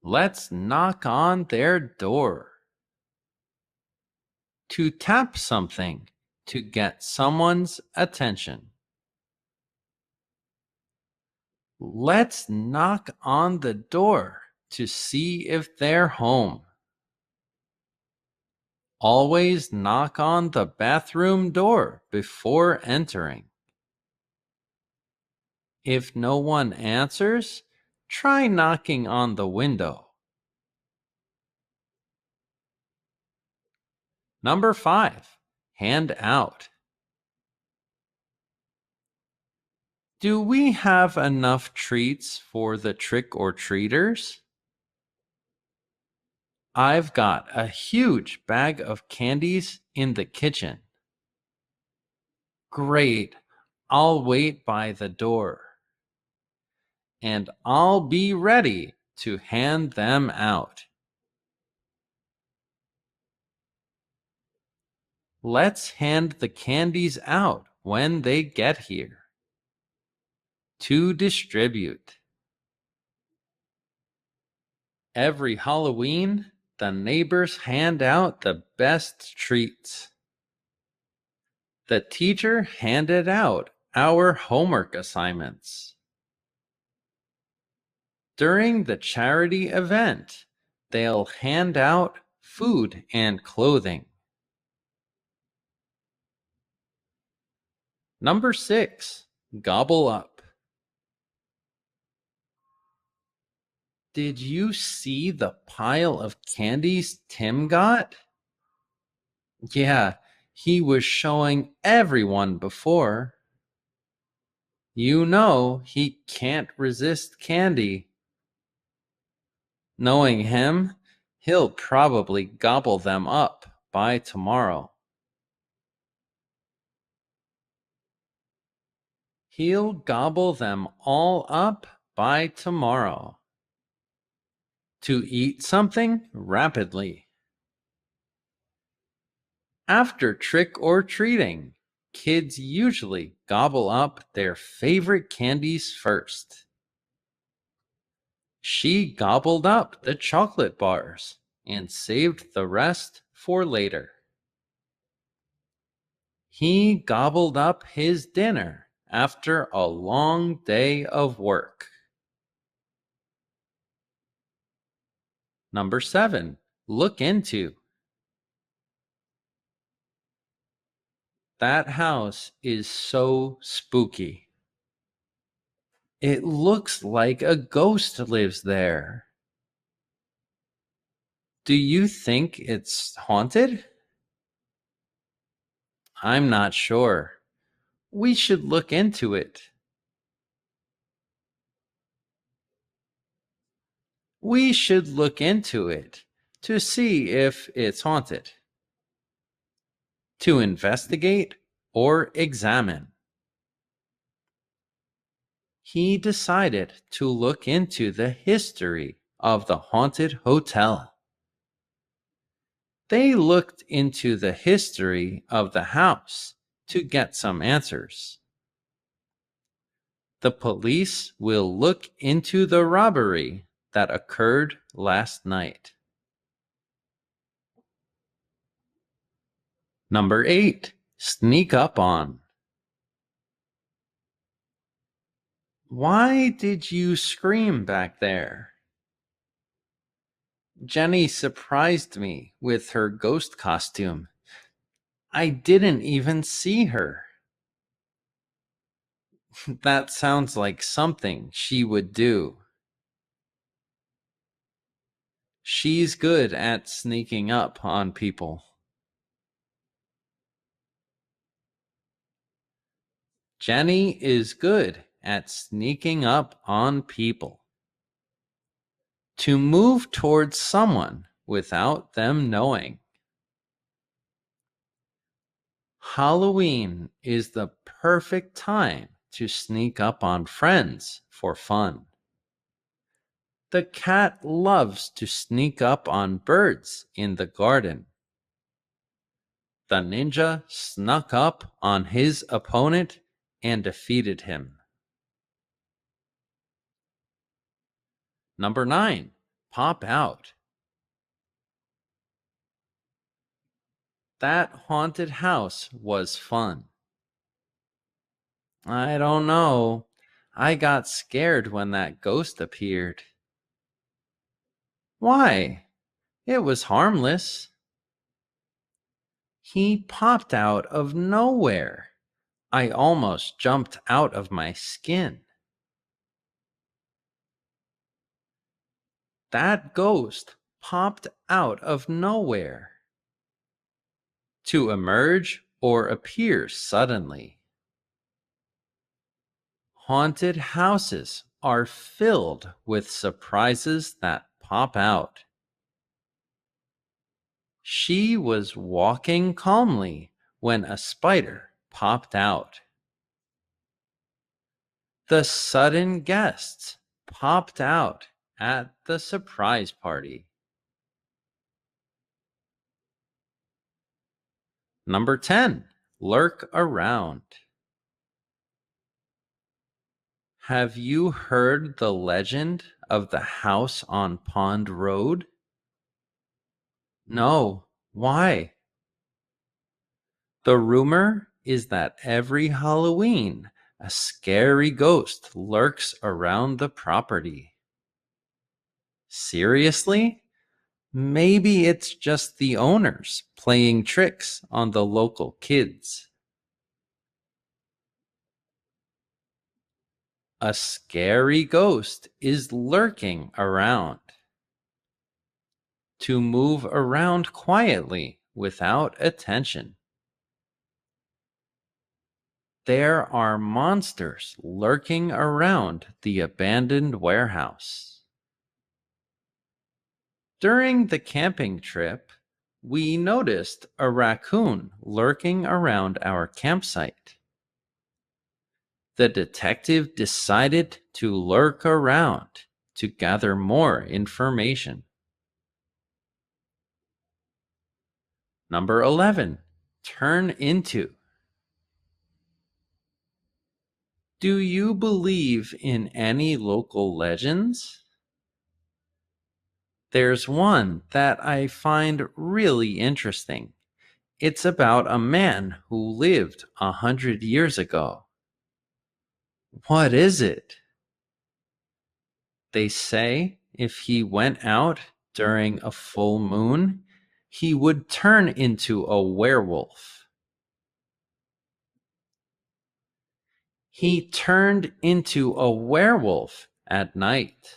Let's knock on their door. To tap something, to get someone's attention. Let's knock on the door to see if they're home. Always knock on the bathroom door before entering. If no one answers, try knocking on the window. Number 5. Hand out. Do we have enough treats for the trick-or-treaters? I've got a huge bag of candies in the kitchen. Great. I'll wait by the door. And I'll be ready to hand them out. Let's hand the candies out when they get here. To distribute. Every Halloween, the neighbors hand out the best treats. The teacher handed out our homework assignments. During the charity event, they'll hand out food and clothing. Number 6. Gobble up. Did you see the pile of candies Tim got? Yeah, he was showing everyone before. You know he can't resist candy. Knowing him, he'll probably gobble them up by tomorrow. He'll gobble them all up by tomorrow. To eat something rapidly. After trick-or-treating, kids usually gobble up their favorite candies first. She gobbled up the chocolate bars and saved the rest for later. He gobbled up his dinner after a long day of work. Number 7. Look into. That house is so spooky. It looks like a ghost lives there. Do you think it's haunted? I'm not sure. We should look into it. We should look into it to see if it's haunted. To investigate or examine. He decided to look into the history of the haunted hotel. They looked into the history of the house to get some answers. The police will look into the robbery that occurred last night. Number 8. Sneak up on. Why did you scream back there? Jenny surprised me with her ghost costume. I didn't even see her. That sounds like something she would do. She's good at sneaking up on people. Jenny is good at sneaking up on people. To move towards someone without them knowing. Halloween is the perfect time to sneak up on friends for fun. The cat loves to sneak up on birds in the garden. The ninja snuck up on his opponent and defeated him. Number 9. Pop out. That haunted house was fun. I don't know. I got scared when that ghost appeared. Why? It was harmless. He popped out of nowhere. I almost jumped out of my skin. That ghost popped out of nowhere. To emerge or appear suddenly. Haunted houses are filled with surprises that pop out. She was walking calmly when a spider popped out. The sudden guests popped out at the surprise party. Number 10. Lurk around. Have you heard the legend of the house on Pond Road? No. Why? The rumor is that every Halloween, a scary ghost lurks around the property. Seriously? Maybe it's just the owners playing tricks on the local kids. A scary ghost is lurking around. To move around quietly without attention. There are monsters lurking around the abandoned warehouse. During the camping trip, we noticed a raccoon lurking around our campsite. The detective decided to lurk around to gather more information. Number 11. Turn into. Do you believe in any local legends? There's one that I find really interesting. It's about a man who lived 100 years ago. What is it? They say if he went out during a full moon, he would turn into a werewolf. He turned into a werewolf at night.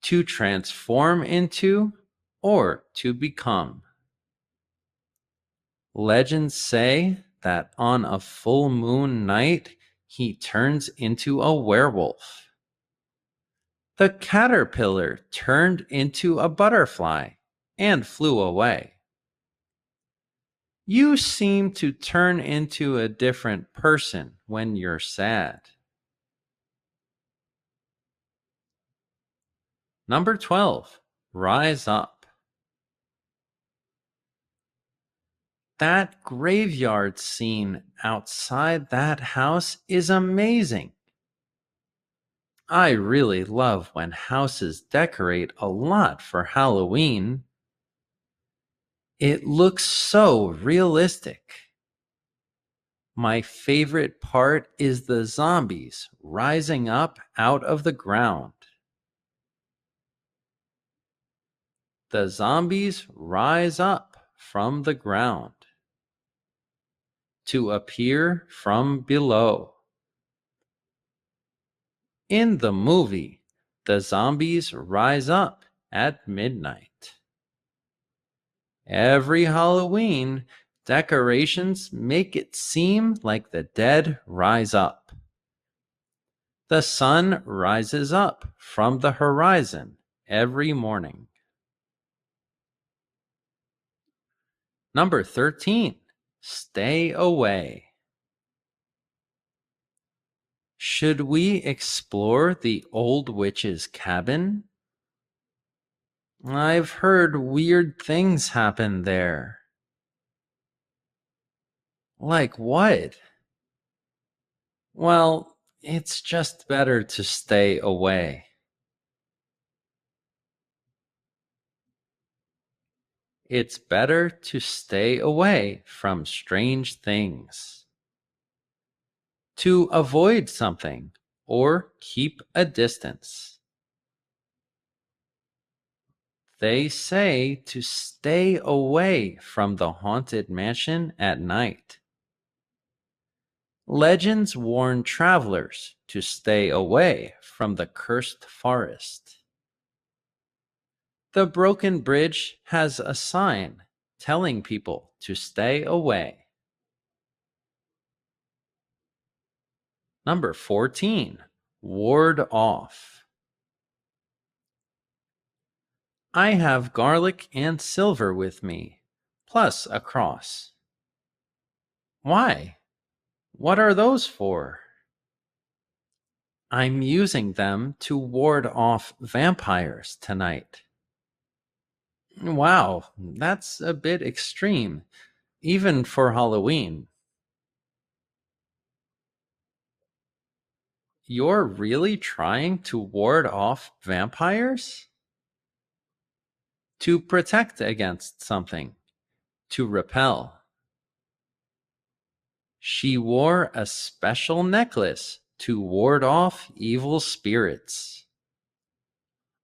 To transform into or to become. Legends say that on a full moon night, he turns into a werewolf. The caterpillar turned into a butterfly and flew away. You seem to turn into a different person when you're sad. Number 12. Rise up. That graveyard scene outside that house is amazing. I really love when houses decorate a lot for Halloween. It looks so realistic. My favorite part is the zombies rising up out of the ground. The zombies rise up from the ground to appear from below. In the movie, the zombies rise up at midnight. Every Halloween, decorations make it seem like the dead rise up. The sun rises up from the horizon every morning. Number 13. Stay away. Should we explore the old witch's cabin? I've heard weird things happen there. Like what? Well, it's just better to stay away. It's better to stay away from strange things. To avoid something or keep a distance. They say to stay away from the haunted mansion at night. Legends warn travelers to stay away from the cursed forest. The broken bridge has a sign telling people to stay away. Number 14. Ward off. I have garlic and silver with me, plus a cross. Why? What are those for? I'm using them to ward off vampires tonight. Wow, that's a bit extreme, even for Halloween. You're really trying to ward off vampires? To protect against something, to repel. She wore a special necklace to ward off evil spirits.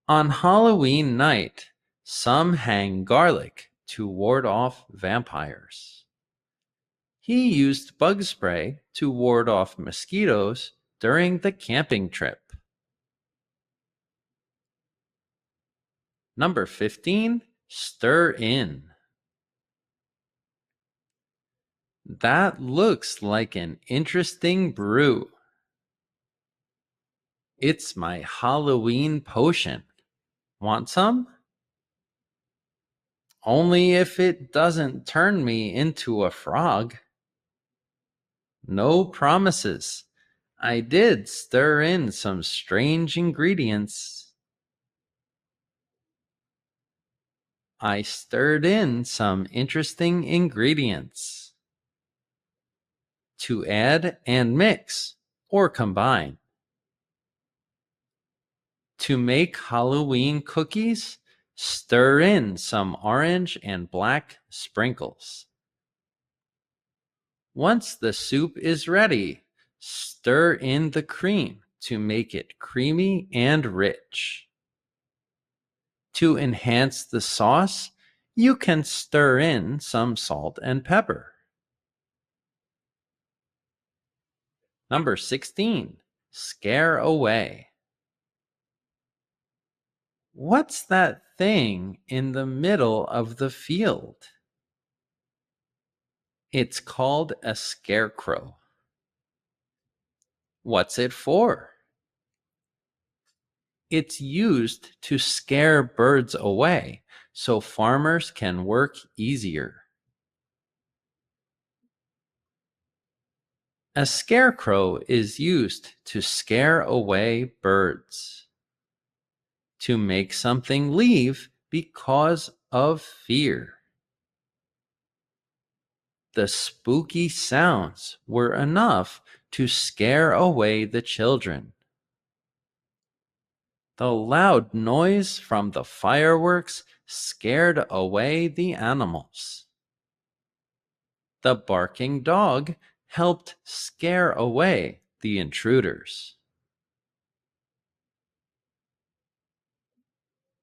On Halloween night, some hang garlic to ward off vampires. He used bug spray to ward off mosquitoes during the camping trip. Number 15. Stir in. That looks like an interesting brew. It's my Halloween potion. Want some? Only if it doesn't turn me into a frog. No promises. I did stir in some strange ingredients. I stirred in some interesting ingredients. To add and mix or combine. To make Halloween cookies, stir in some orange and black sprinkles. Once the soup is ready, stir in the cream to make it creamy and rich. To enhance the sauce, you can stir in some salt and pepper. Number 16. Scare away. What's that thing in the middle of the field? It's called a scarecrow. What's it for? It's used to scare birds away so farmers can work easier. A scarecrow is used to scare away birds. To make something leave because of fear. The spooky sounds were enough to scare away the children. The loud noise from the fireworks scared away the animals. The barking dog helped scare away the intruders.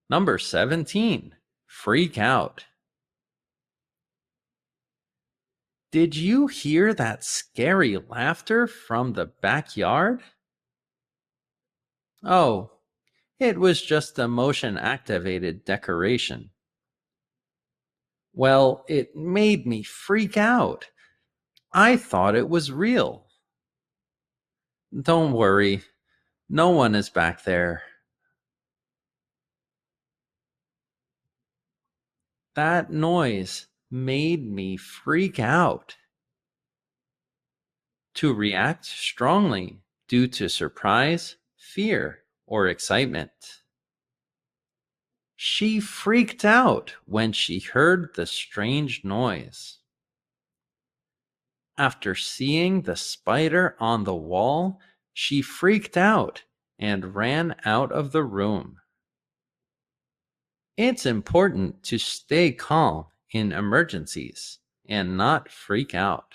Number 17. Freak out. Did you hear that scary laughter from the backyard? Oh, it was just a motion-activated decoration. Well, it made me freak out. I thought it was real. Don't worry, no one is back there. That noise made me freak out. To react strongly due to surprise, fear, or excitement. She freaked out when she heard the strange noise. After seeing the spider on the wall, she freaked out and ran out of the room. It's important to stay calm in emergencies and not freak out.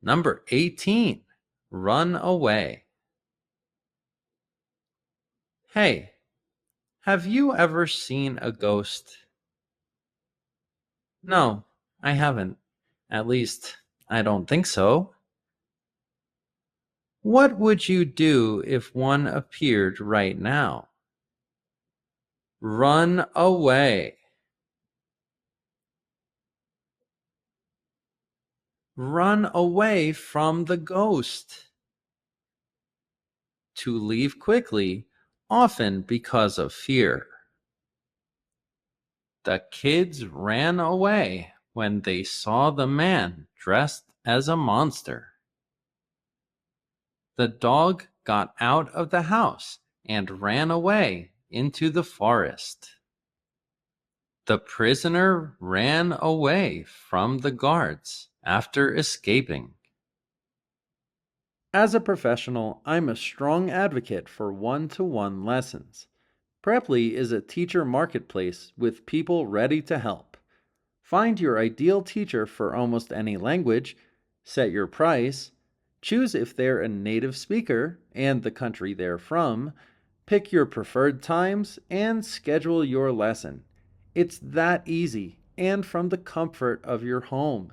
Number 18, run away. Hey, have you ever seen a ghost? No, I haven't. At least, I don't think so. What would you do if one appeared right now? Run away. Run away from the ghost. To leave quickly, often because of fear. The kids ran away when they saw the man dressed as a monster. The dog got out of the house and ran away into the forest. The prisoner ran away from the guards after escaping. As a professional, I'm a strong advocate for one-to-one lessons. Preply is a teacher marketplace with people ready to help. Find your ideal teacher for almost any language, set your price, choose if they're a native speaker and the country they're from, pick your preferred times, and schedule your lesson. It's that easy and from the comfort of your home.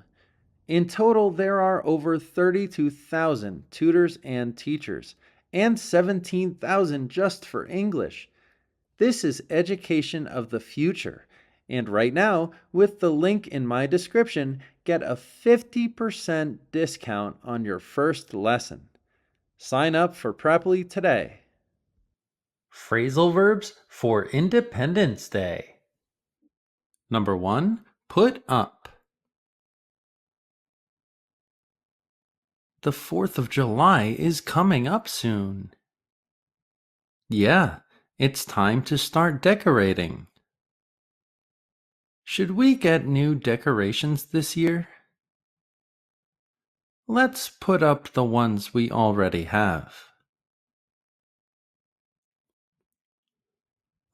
In total, there are over 32,000 tutors and teachers, and 17,000 just for English. This is education of the future. And right now, with the link in my description, get a 50% discount on your first lesson. Sign up for Preply today. Phrasal verbs for Independence Day. Number 1, put up. The 4th of July is coming up soon. Yeah, it's time to start decorating. Should we get new decorations this year? Let's put up the ones we already have.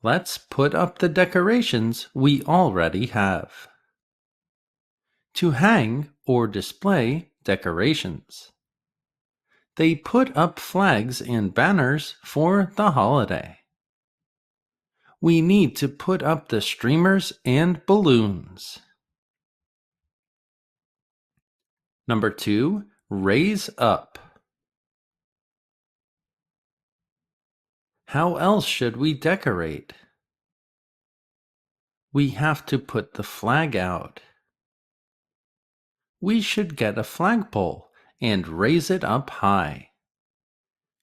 Let's put up the decorations we already have. To hang or display decorations. They put up flags and banners for the holiday. We need to put up the streamers and balloons. Number 2, raise up. How else should we decorate? We have to put the flag out. We should get a flagpole and raise it up high.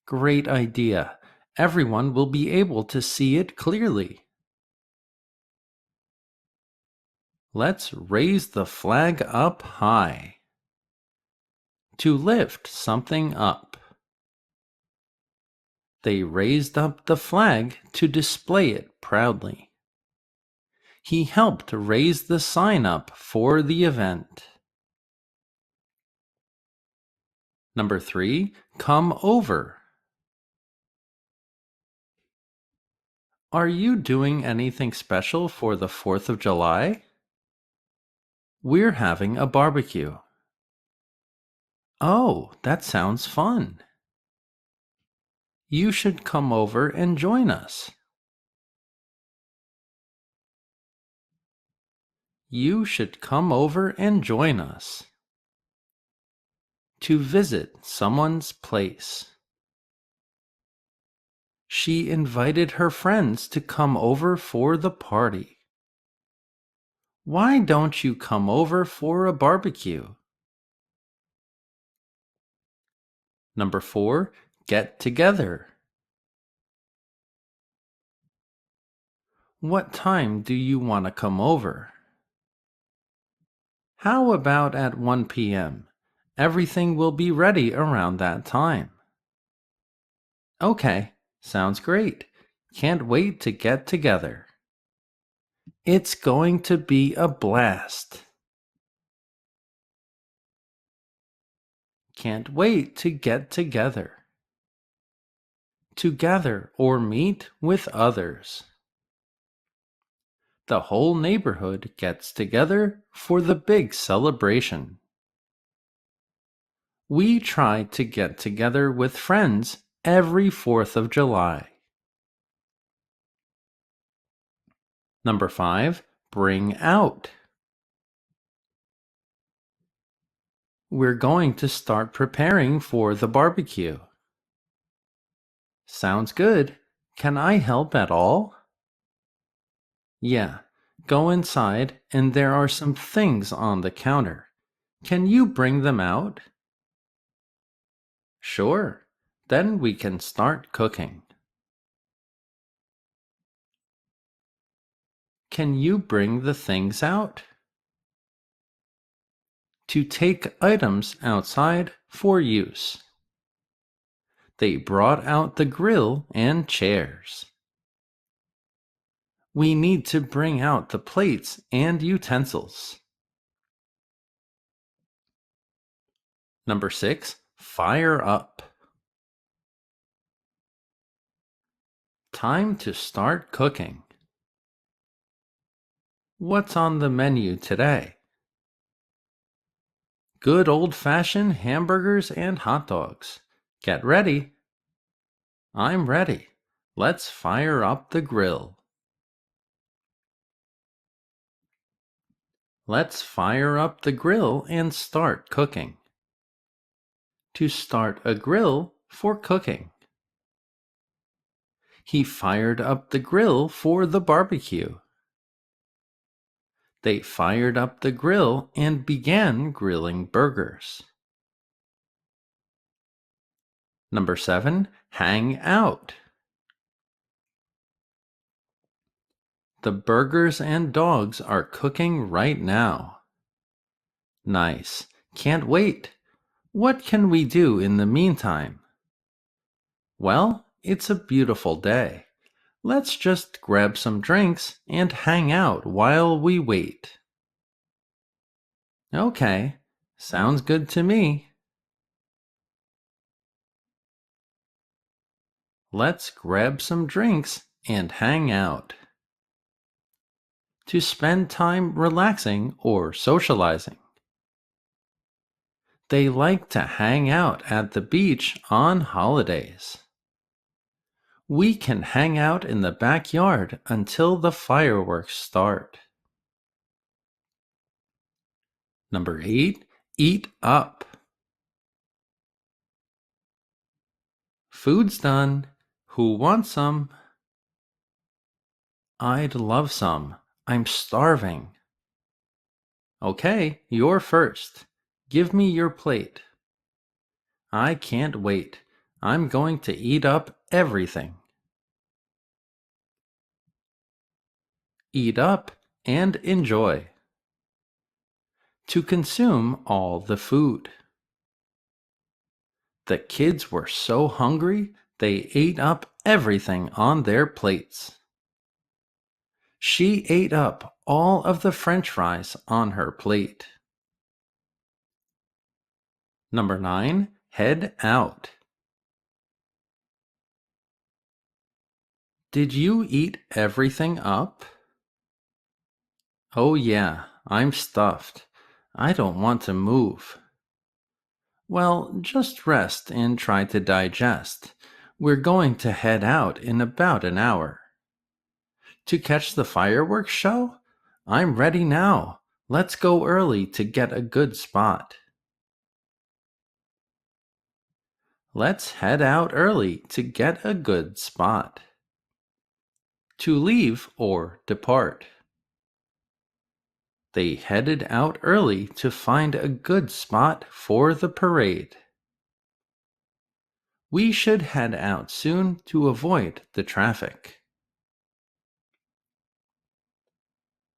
Great idea. Everyone will be able to see it clearly. Let's raise the flag up high. To lift something up. They raised up the flag to display it proudly. He helped raise the sign up for the event. Number 3, come over. Are you doing anything special for the 4th of July? We're having a barbecue. Oh, that sounds fun. You should come over and join us. You should come over and join us. To visit someone's place. She invited her friends to come over for the party. Why don't you come over for a barbecue? Number 4, get together. What time do you want to come over? How about at 1 p.m.? Everything will be ready around that time. Okay, sounds great. Can't wait to get together. It's going to be a blast. Can't wait to get together. To gather or meet with others. The whole neighborhood gets together for the big celebration. We try to get together with friends every 4th of July. Number 5, bring out. We're going to start preparing for the barbecue. Sounds good. Can I help at all? Yeah, go inside and there are some things on the counter. Can you bring them out? Sure. Then we can start cooking. Can you bring the things out? To take items outside for use. They brought out the grill and chairs. We need to bring out the plates and utensils. Number 6, fire up. Time to start cooking. What's on the menu today? Good old-fashioned hamburgers and hot dogs. Get ready. I'm ready. Let's fire up the grill. Let's fire up the grill and start cooking. To start a grill for cooking. He fired up the grill for the barbecue. They fired up the grill and began grilling burgers. Number 7, hang out. The burgers and dogs are cooking right now. Nice. Can't wait. What can we do in the meantime? Well, it's a beautiful day. Let's just grab some drinks and hang out while we wait. Okay, sounds good to me. Let's grab some drinks and hang out. To spend time relaxing or socializing. They like to hang out at the beach on holidays. We can hang out in the backyard until the fireworks start. Number 8, eat up. Food's done. Who wants some? I'd love some. I'm starving. Okay, you're first. Give me your plate. I can't wait. I'm going to eat up everything. Eat up and enjoy. To consume all the food. The kids were so hungry, they ate up everything on their plates. She ate up all of the French fries on her plate. Number 9, head out. Did you eat everything up? Oh yeah, I'm stuffed. I don't want to move. Well, just rest and try to digest. We're going to head out in about an hour. To catch the fireworks show? I'm ready now. Let's go early to get a good spot. Let's head out early to get a good spot. To leave or depart. They headed out early to find a good spot for the parade. We should head out soon to avoid the traffic.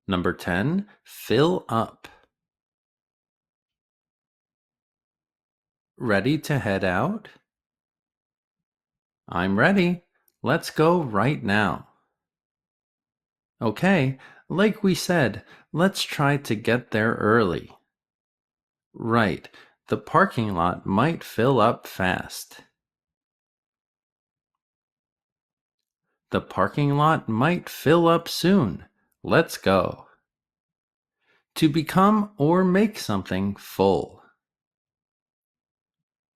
Number 10, fill up. Ready to head out? I'm ready. Let's go right now. Okay, like we said, let's try to get there early. Right, the parking lot might fill up fast. The parking lot might fill up soon. Let's go. To become or make something full.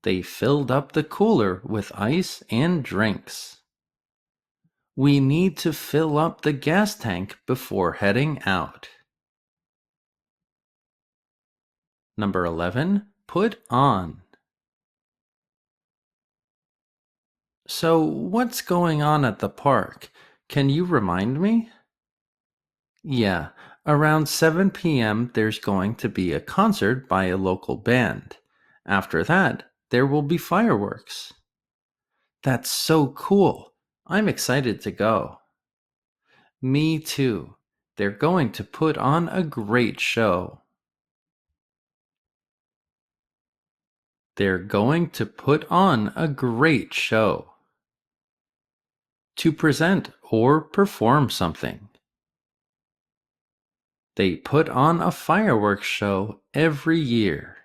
They filled up the cooler with ice and drinks. We need to fill up the gas tank before heading out. Number 11, put on. So, what's going on at the park? Can you remind me? Yeah, around 7 p.m. there's going to be a concert by a local band. After that, there will be fireworks. That's so cool. I'm excited to go. Me too. They're going to put on a great show. They're going to put on a great show. To present or perform something. They put on a fireworks show every year.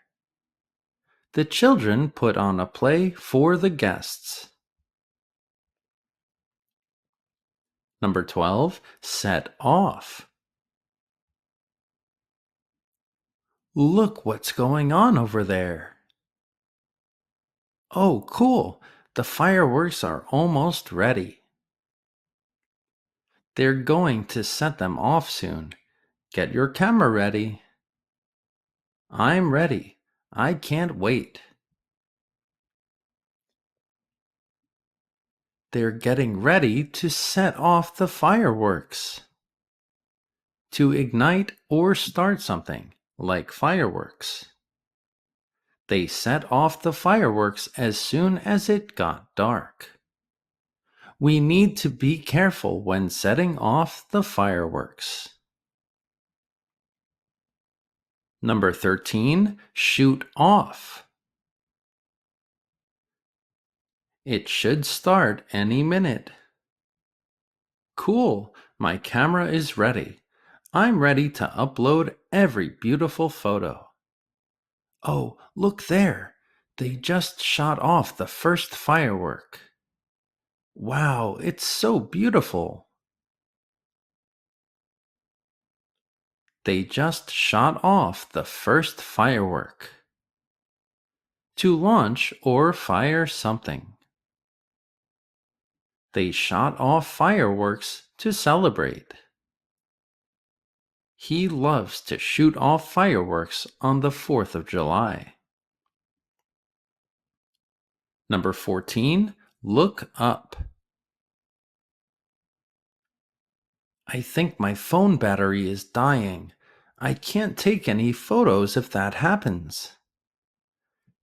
The children put on a play for the guests. Number 12, set off. Look what's going on over there. Oh, cool. The fireworks are almost ready. They're going to set them off soon. Get your camera ready. I'm ready. I can't wait. They're getting ready to set off the fireworks. To ignite or start something, like fireworks. They set off the fireworks as soon as it got dark. We need to be careful when setting off the fireworks. Number 13, shoot off. It should start any minute. Cool, my camera is ready. I'm ready to upload every beautiful photo. Oh, look there. They just shot off the first firework. Wow, it's so beautiful. They just shot off the first firework. To launch or fire something. They shot off fireworks to celebrate. He loves to shoot off fireworks on the 4th of July. Number 14, look up. I think my phone battery is dying. I can't take any photos if that happens.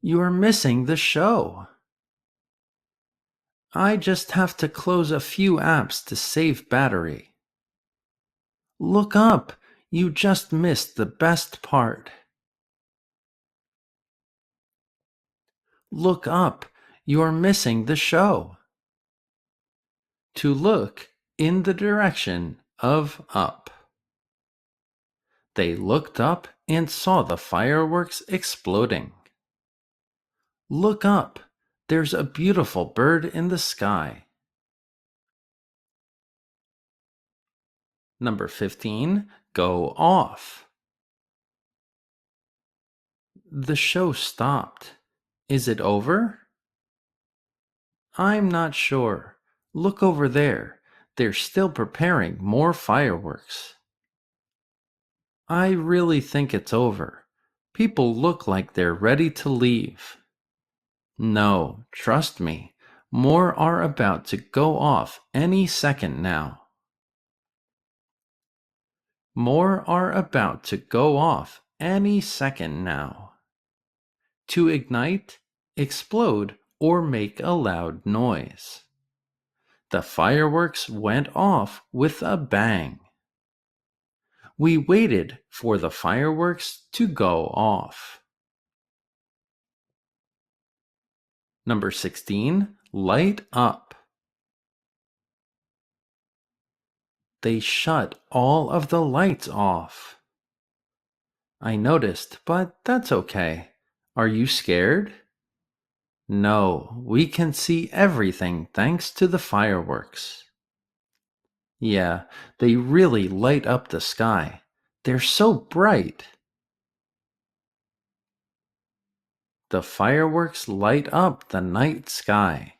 You are missing the show. I just have to close a few apps to save battery. Look up. You just missed the best part. Look up. You're missing the show. To look in the direction of up. They looked up and saw the fireworks exploding. Look up. There's a beautiful bird in the sky. Number 15, go off. The show stopped. Is it over? I'm not sure. Look over there. They're still preparing more fireworks. I really think it's over. People look like they're ready to leave. No, trust me. More are about to go off any second now. More are about to go off any second now. To ignite, explode, or make a loud noise. The fireworks went off with a bang. We waited for the fireworks to go off. Number 16, light up. They shut all of the lights off. I noticed, but that's okay. Are you scared? No, we can see everything thanks to the fireworks. Yeah, they really light up the sky. They're so bright. The fireworks light up the night sky.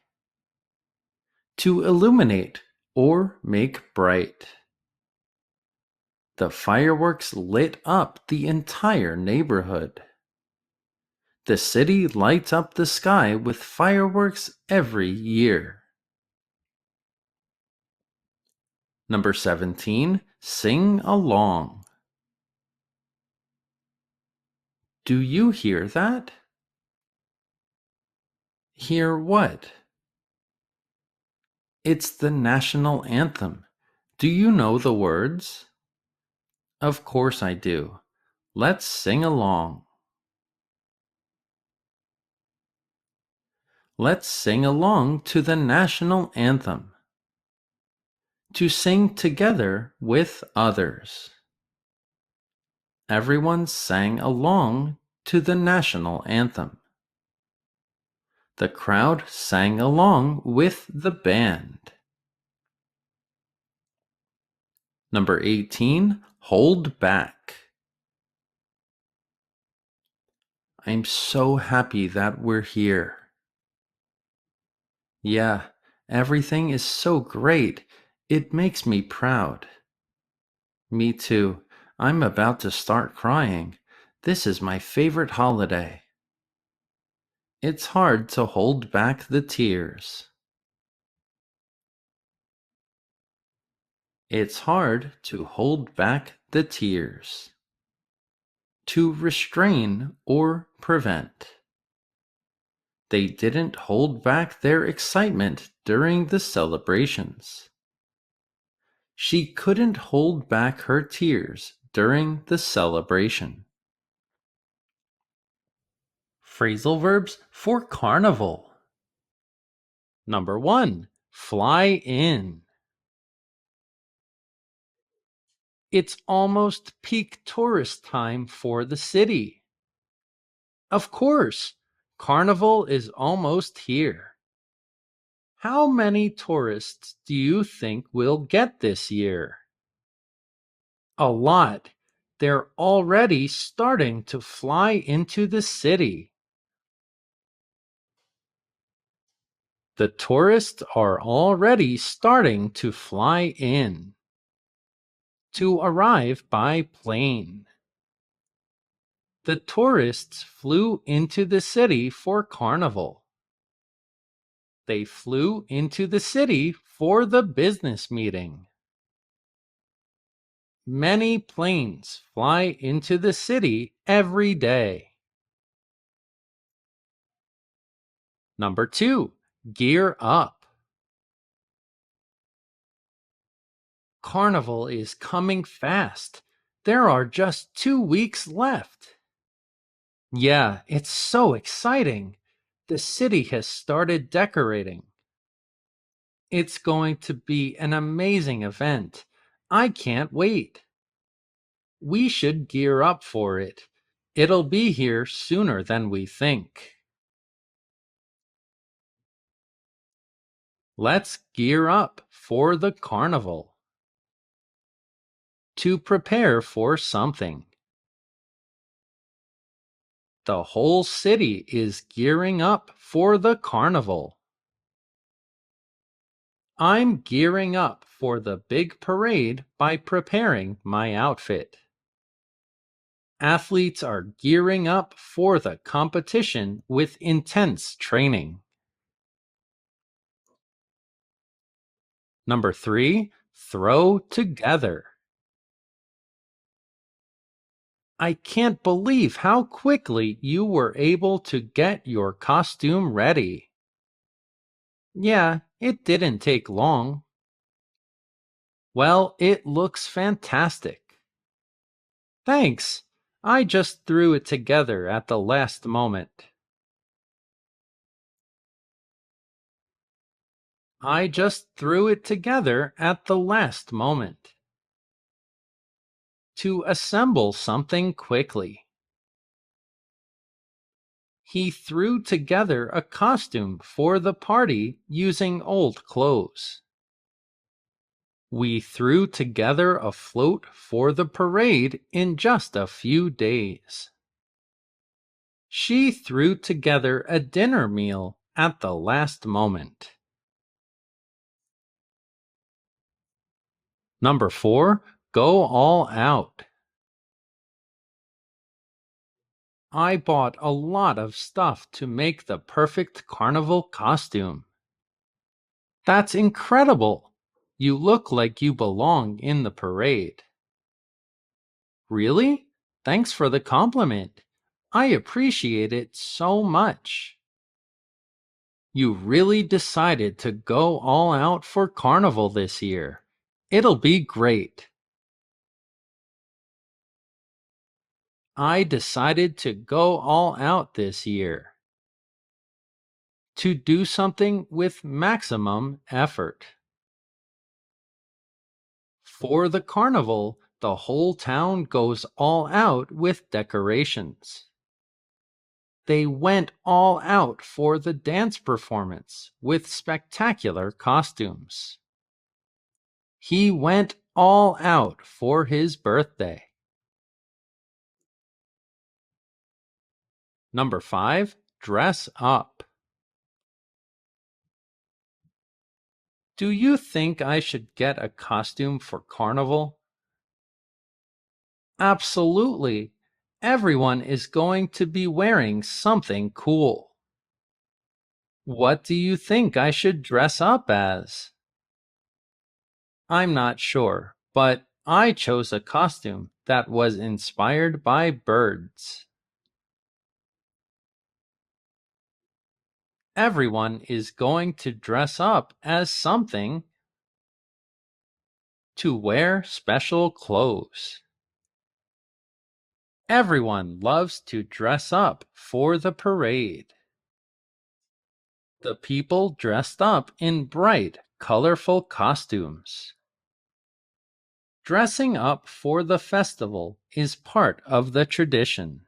To illuminate or make bright. The fireworks lit up the entire neighborhood. The city lights up the sky with fireworks every year. Number 17, sing along. Do you hear that? Hear what? It's the national anthem. Do you know the words? Of course I do. Let's sing along. Let's sing along to the national anthem. To sing together with others. Everyone sang along to the national anthem. The crowd sang along with the band. Number 18, hold back. I'm so happy that we're here. Yeah, everything is so great. It makes me proud. Me too. I'm about to start crying. This is my favorite holiday. It's hard to hold back the tears. It's hard to hold back the tears. To restrain or prevent. They didn't hold back their excitement during the celebrations. She couldn't hold back her tears during the celebration. Phrasal verbs for Carnival. Number 1, fly in. It's almost peak tourist time for the city. Of course, Carnival is almost here. How many tourists do you think we'll get this year? A lot. They're already starting to fly into the city. The tourists are already starting to fly in. To arrive by plane. The tourists flew into the city for Carnival. They flew into the city for the business meeting. Many planes fly into the city every day. Number 2, gear up. Carnival is coming fast. There are just 2 weeks left. Yeah, it's so exciting. The city has started decorating. It's going to be an amazing event. I can't wait. We should gear up for it. It'll be here sooner than we think. Let's gear up for the carnival. To prepare for something. The whole city is gearing up for the carnival. I'm gearing up for the big parade by preparing my outfit. Athletes are gearing up for the competition with intense training. Number 3, throw together. I can't believe how quickly you were able to get your costume ready. Yeah, it didn't take long. Well, it looks fantastic. Thanks. I just threw it together at the last moment. I just threw it together at the last moment. To assemble something quickly. He threw together a costume for the party using old clothes. We threw together a float for the parade in just a few days. She threw together a dinner meal at the last moment. Number 4, go all out. I bought a lot of stuff to make the perfect carnival costume. That's incredible! You look like you belong in the parade. Really? Thanks for the compliment. I appreciate it so much. You really decided to go all out for Carnival this year. It'll be great. I decided to go all out this year. To do something with maximum effort. For the carnival, the whole town goes all out with decorations. They went all out for the dance performance with spectacular costumes. He went all out for his birthday. Number 5, dress up. Do you think I should get a costume for Carnival? Absolutely. Everyone is going to be wearing something cool. What do you think I should dress up as? I'm not sure, but I chose a costume that was inspired by birds. Everyone is going to dress up as something. To wear special clothes. Everyone loves to dress up for the parade. The people dressed up in bright, colorful costumes. Dressing up for the festival is part of the tradition.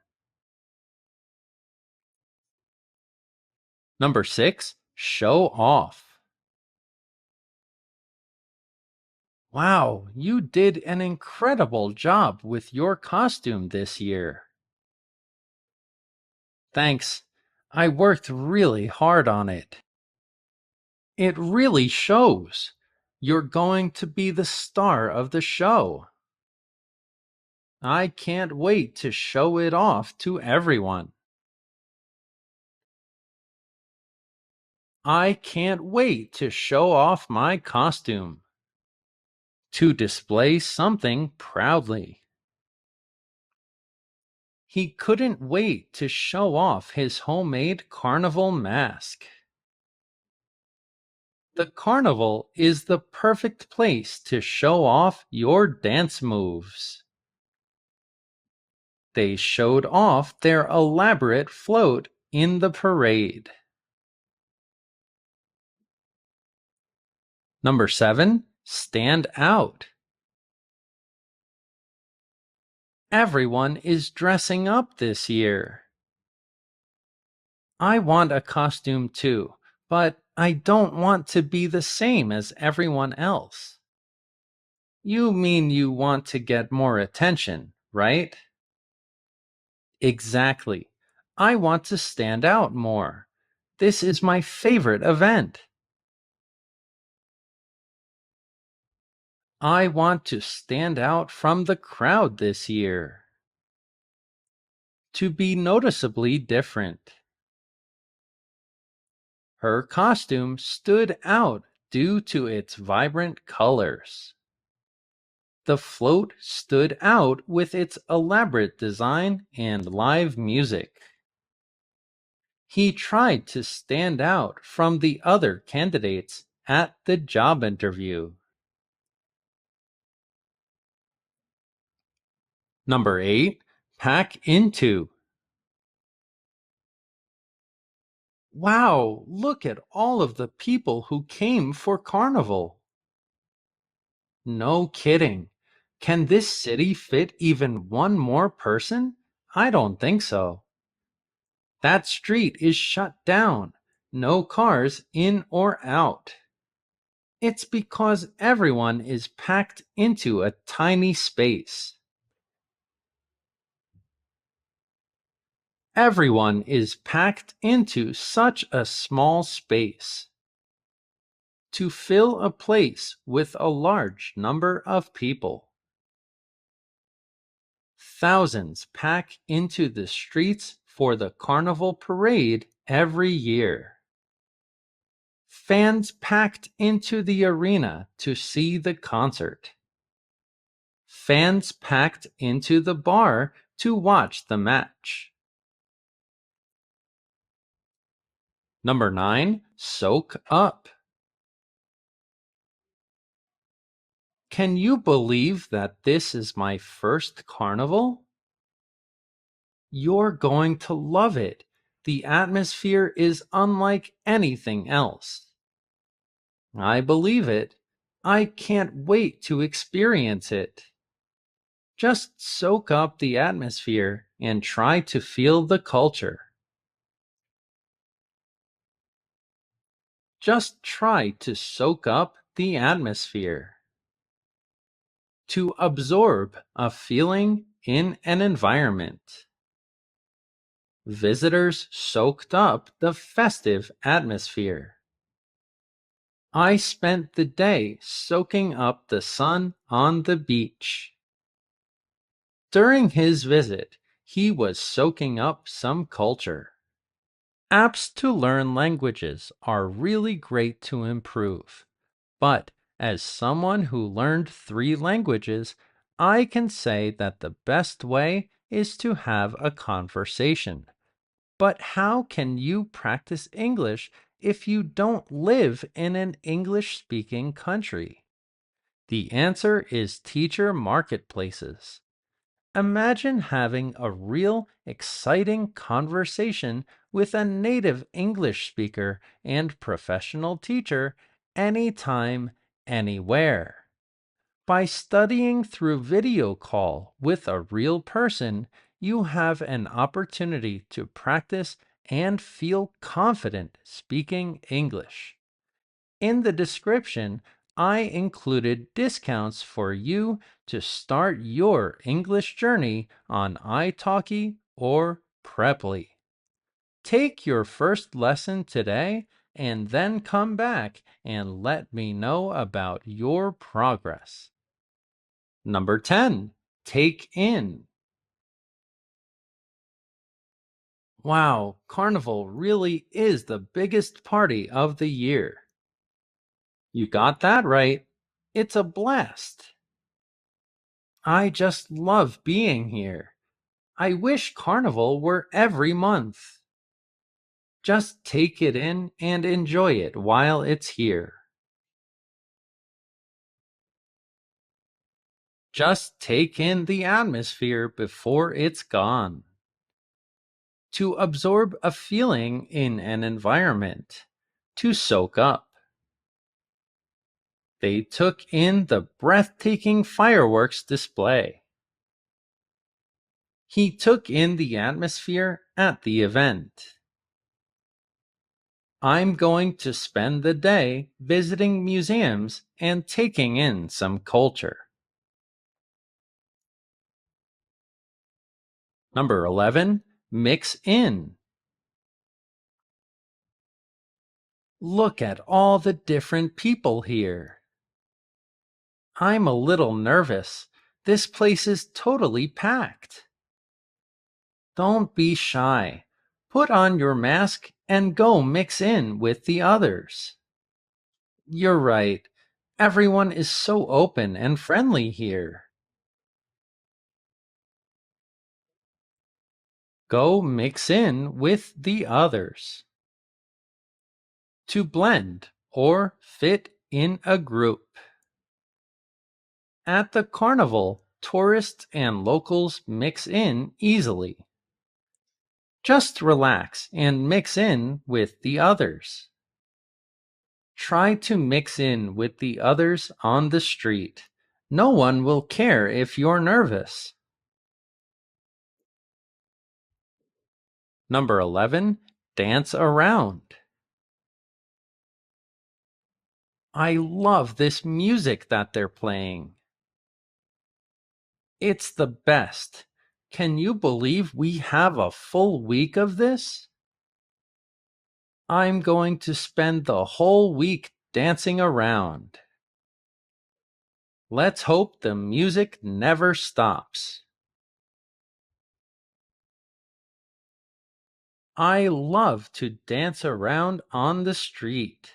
Number 6, show off. Wow, you did an incredible job with your costume this year. Thanks. I worked really hard on it. It really shows. You're going to be the star of the show. I can't wait to show it off to everyone. I can't wait to show off my costume. To display something proudly. He couldn't wait to show off his homemade carnival mask. The carnival is the perfect place to show off your dance moves. They showed off their elaborate float in the parade. Number 7, stand out. Everyone is dressing up this year. I want a costume too, but I don't want to be the same as everyone else. You mean you want to get more attention, right? Exactly. I want to stand out more. This is my favorite event. I want to stand out from the crowd this year. To be noticeably different. Her costume stood out due to its vibrant colors. The float stood out with its elaborate design and live music. He tried to stand out from the other candidates at the job interview. Number 8, pack into. Wow, look at all of the people who came for Carnival. No kidding. Can this city fit even one more person? I don't think so. That street is shut down. No cars in or out. It's because everyone is packed into a tiny space. Everyone is packed into such a small space. To fill a place with a large number of people. Thousands pack into the streets for the Carnival parade every year. Fans packed into the arena to see the concert. Fans packed into the bar to watch the match. Number 9, soak up. Can you believe that this is my first carnival? You're going to love it. The atmosphere is unlike anything else. I believe it. I can't wait to experience it. Just soak up the atmosphere and try to feel the culture. Just try to soak up the atmosphere. To absorb a feeling in an environment. Visitors soaked up the festive atmosphere. I spent the day soaking up the sun on the beach. During his visit, he was soaking up some culture. Apps to learn languages are really great to improve. But as someone who learned 3 languages, I can say that the best way is to have a conversation. But how can you practice English if you don't live in an English-speaking country? The answer is teacher marketplaces. Imagine having a real, exciting conversation with a native English speaker and professional teacher anytime, anywhere. By studying through video call with a real person, you have an opportunity to practice and feel confident speaking English. In the description, I included discounts for you to start your English journey on italki or Preply. Take your first lesson today and then come back and let me know about your progress. Number 10, take in. Wow, Carnival really is the biggest party of the year. You got that right. It's a blast. I just love being here. I wish Carnival were every month. Just take it in and enjoy it while it's here. Just take in the atmosphere before it's gone. To absorb a feeling in an environment. To soak up. They took in the breathtaking fireworks display. He took in the atmosphere at the event. I'm going to spend the day visiting museums and taking in some culture. Number 11, mix in. Look at all the different people here. I'm a little nervous. This place is totally packed. Don't be shy. Put on your mask and go mix in with the others. You're right. Everyone is so open and friendly here. Go mix in with the others. To blend or fit in a group. At the carnival, tourists and locals mix in easily. Just relax and mix in with the others. Try to mix in with the others on the street. No one will care if you're nervous. Number 11, dance around. I love this music that they're playing. It's the best. Can you believe we have a full week of this? I'm going to spend the whole week dancing around. Let's hope the music never stops. I love to dance around on the street.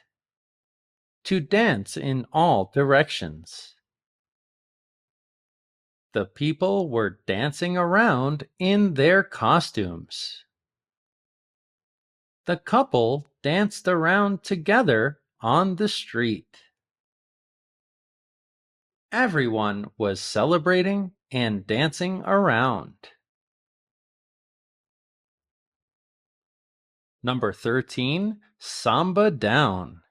To dance in all directions. The people were dancing around in their costumes. The couple danced around together on the street. Everyone was celebrating and dancing around. Number 13, Samba Down.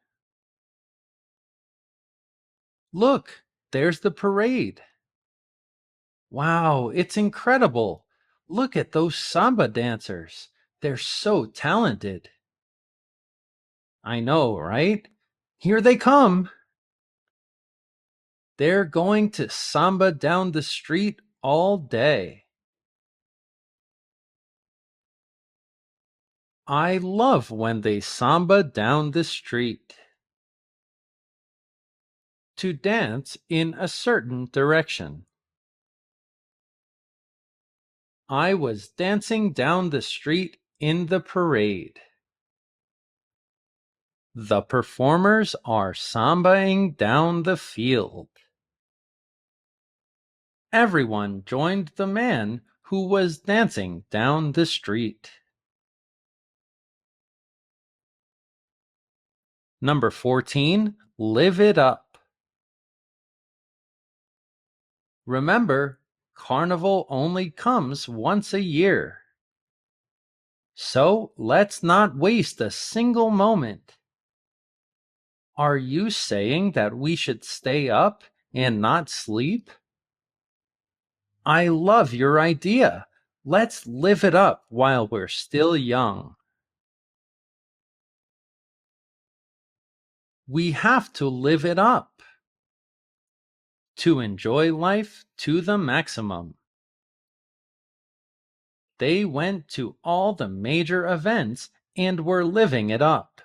Look, there's the parade. Wow, it's incredible. Look at those samba dancers. They're so talented. I know, right? Here they come. They're going to samba down the street all day. I love when they samba down the street. To dance in a certain direction. I was dancing down the street in the parade. The performers are sambaing down the field. Everyone joined the man who was dancing down the street. Number 14, Live It Up. Remember, Carnival only comes once a year. So let's not waste a single moment. Are you saying that we should stay up and not sleep? I love your idea. Let's live it up while we're still young. We have to live it up. To enjoy life to the maximum. They went to all the major events and were living it up.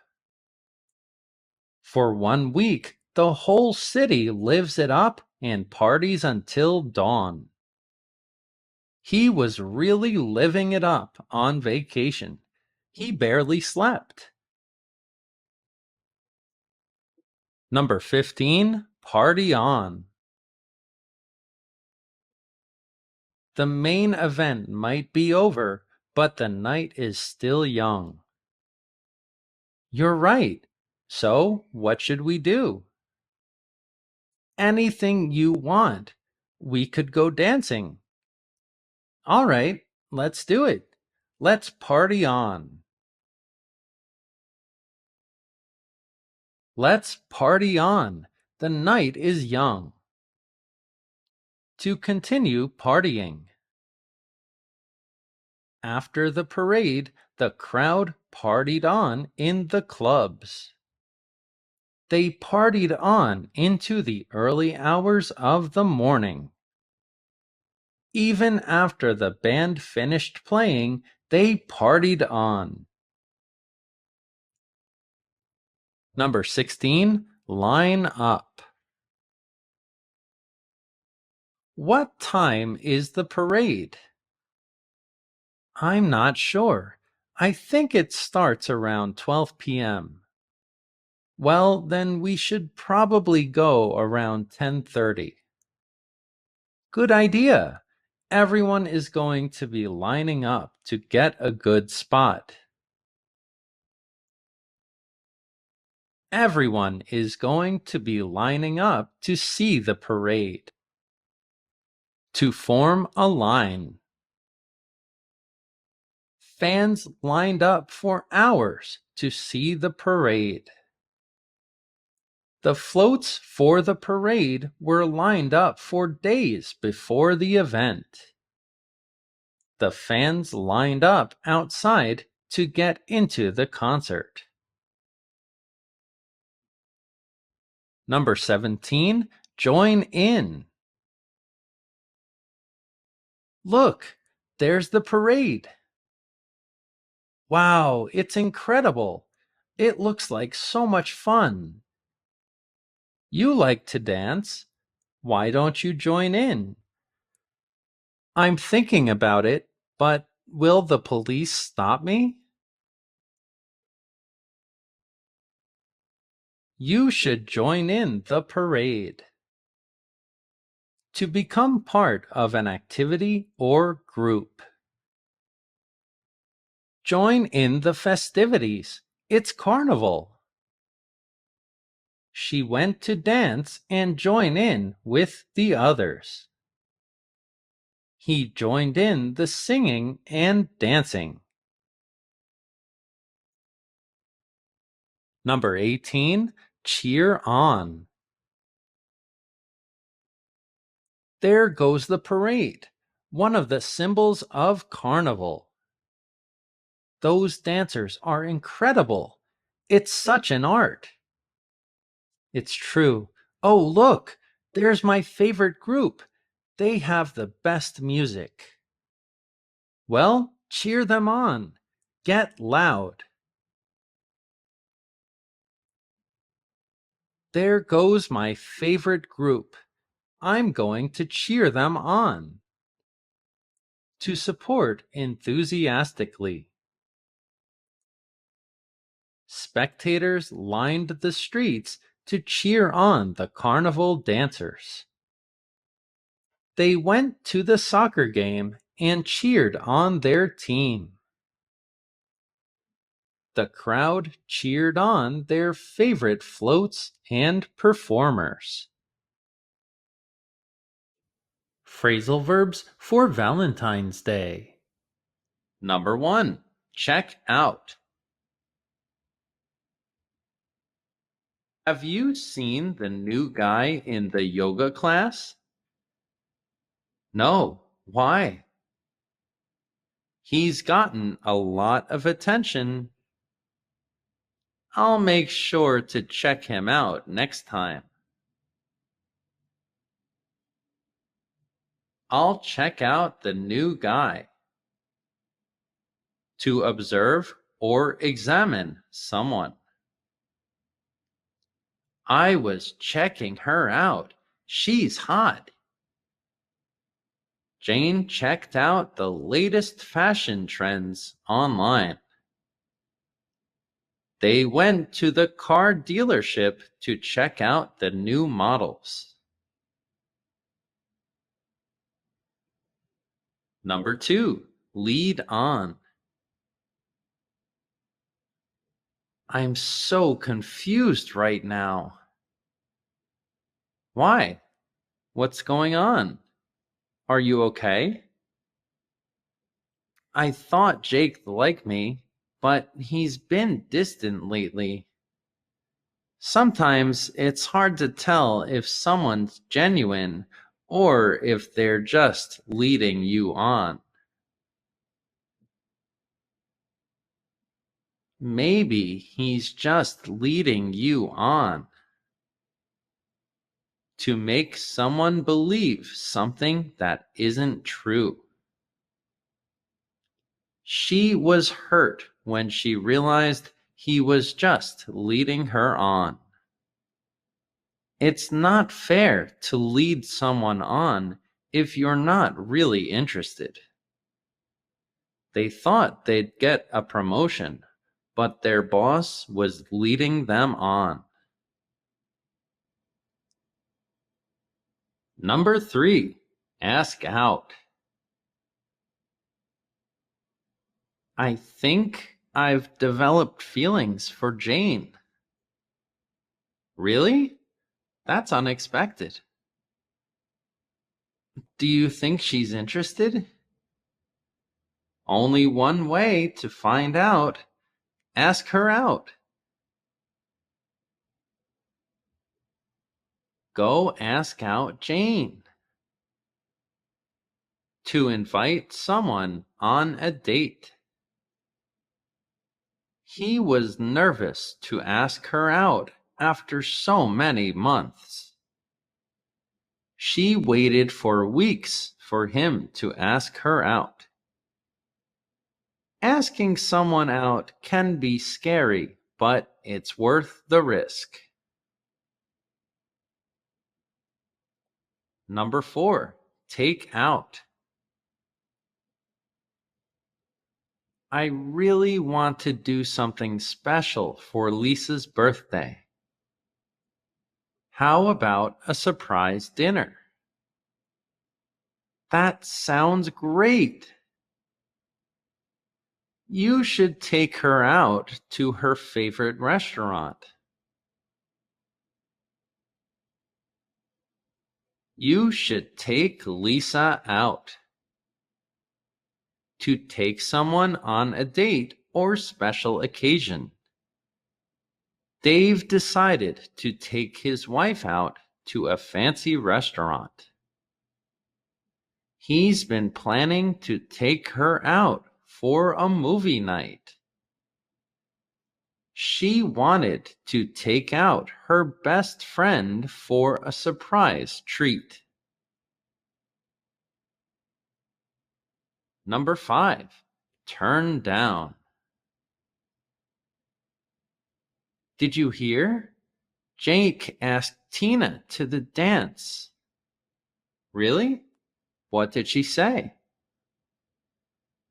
For 1 week, the whole city lives it up and parties until dawn. He was really living it up on vacation. He barely slept. Number 15, Party On. The main event might be over, but the night is still young. You're right. So, what should we do? Anything you want. We could go dancing. All right, let's do it. Let's party on. Let's party on. The night is young. To continue partying. After the parade, the crowd partied on in the clubs. They partied on into the early hours of the morning. Even after the band finished playing, they partied on. Number 16, Line Up. What time is the parade? I'm not sure. I think it starts around 12 p.m. Well, then we should probably go around 10:30. Good idea. Everyone is going to be lining up to get a good spot. Everyone is going to be lining up to see the parade. To form a line. Fans lined up for hours to see the parade. The floats for the parade were lined up for days before the event. The fans lined up outside to get into the concert. Number 17, join in. Look, there's the parade. Wow, it's incredible. It looks like so much fun. You like to dance. Why don't you join in? I'm thinking about it, but will the police stop me? You should join in the parade. To become part of an activity or group. Join in the festivities. It's Carnival. She went to dance and join in with the others. He joined in the singing and dancing. Number 18, cheer on. There goes the parade, one of the symbols of Carnival. Those dancers are incredible. It's such an art. It's true. Oh, look, there's my favorite group. They have the best music. Well, cheer them on. Get loud. There goes my favorite group. I'm going to cheer them on. To support enthusiastically. Spectators lined the streets to cheer on the carnival dancers. They went to the soccer game and cheered on their team. The crowd cheered on their favorite floats and performers. Phrasal verbs for Valentine's Day. Number 1. Check out. Have you seen the new guy in the yoga class? No. Why? He's gotten a lot of attention. I'll make sure to check him out next time. I'll check out the new guy. To observe or examine someone. I was checking her out. She's hot. Jane checked out the latest fashion trends online. They went to the car dealership to check out the new models. Number 2, lead on. I'm so confused right now. Why? What's going on? Are you okay? I thought Jake liked me, but he's been distant lately. Sometimes it's hard to tell if someone's genuine or if they're just leading you on. Maybe he's just leading you on. To make someone believe something that isn't true. She was hurt when she realized he was just leading her on. It's not fair to lead someone on if you're not really interested. They thought they'd get a promotion, but their boss was leading them on. Number 3, ask out. I think I've developed feelings for Jane. Really? That's unexpected. Do you think she's interested? Only one way to find out. Ask her out. Go ask out Jane. To invite someone on a date. He was nervous to ask her out after so many months. She waited for weeks for him to ask her out. Asking someone out can be scary, but it's worth the risk. Number 4, take out. I really want to do something special for Lisa's birthday. How about a surprise dinner? That sounds great. You should take her out to her favorite restaurant. You should take Lisa out. To take someone on a date or special occasion. Dave decided to take his wife out to a fancy restaurant. He's been planning to take her out for a movie night. She wanted to take out her best friend for a surprise treat. Number 5, turn down. Did you hear? Jake asked Tina to the dance. Really? What did she say?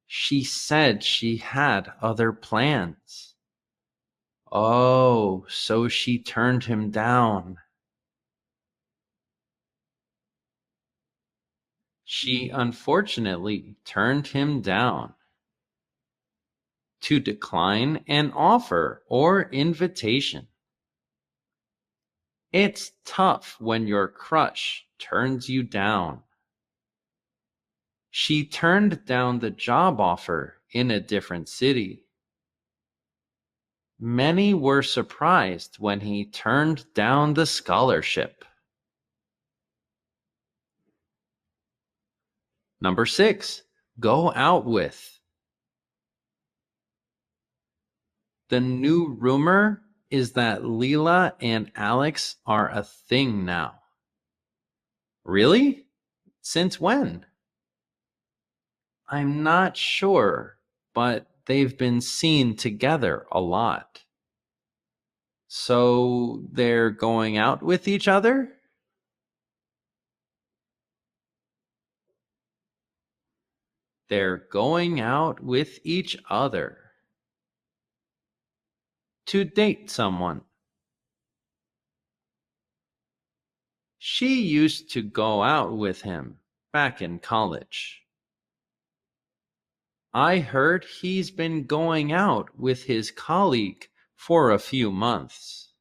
She said she had other plans. Oh, so she turned him down. She unfortunately turned him down. To decline an offer or invitation. It's tough when your crush turns you down. She turned down the job offer in a different city. Many were surprised when he turned down the scholarship. Number 6, go out with. The new rumor is that Leela and Alex are a thing now. Really? Since when? I'm not sure, but they've been seen together a lot. So they're going out with each other? They're going out with each other. To date someone. She used to go out with him back in college. I heard he's been going out with his colleague for a few months.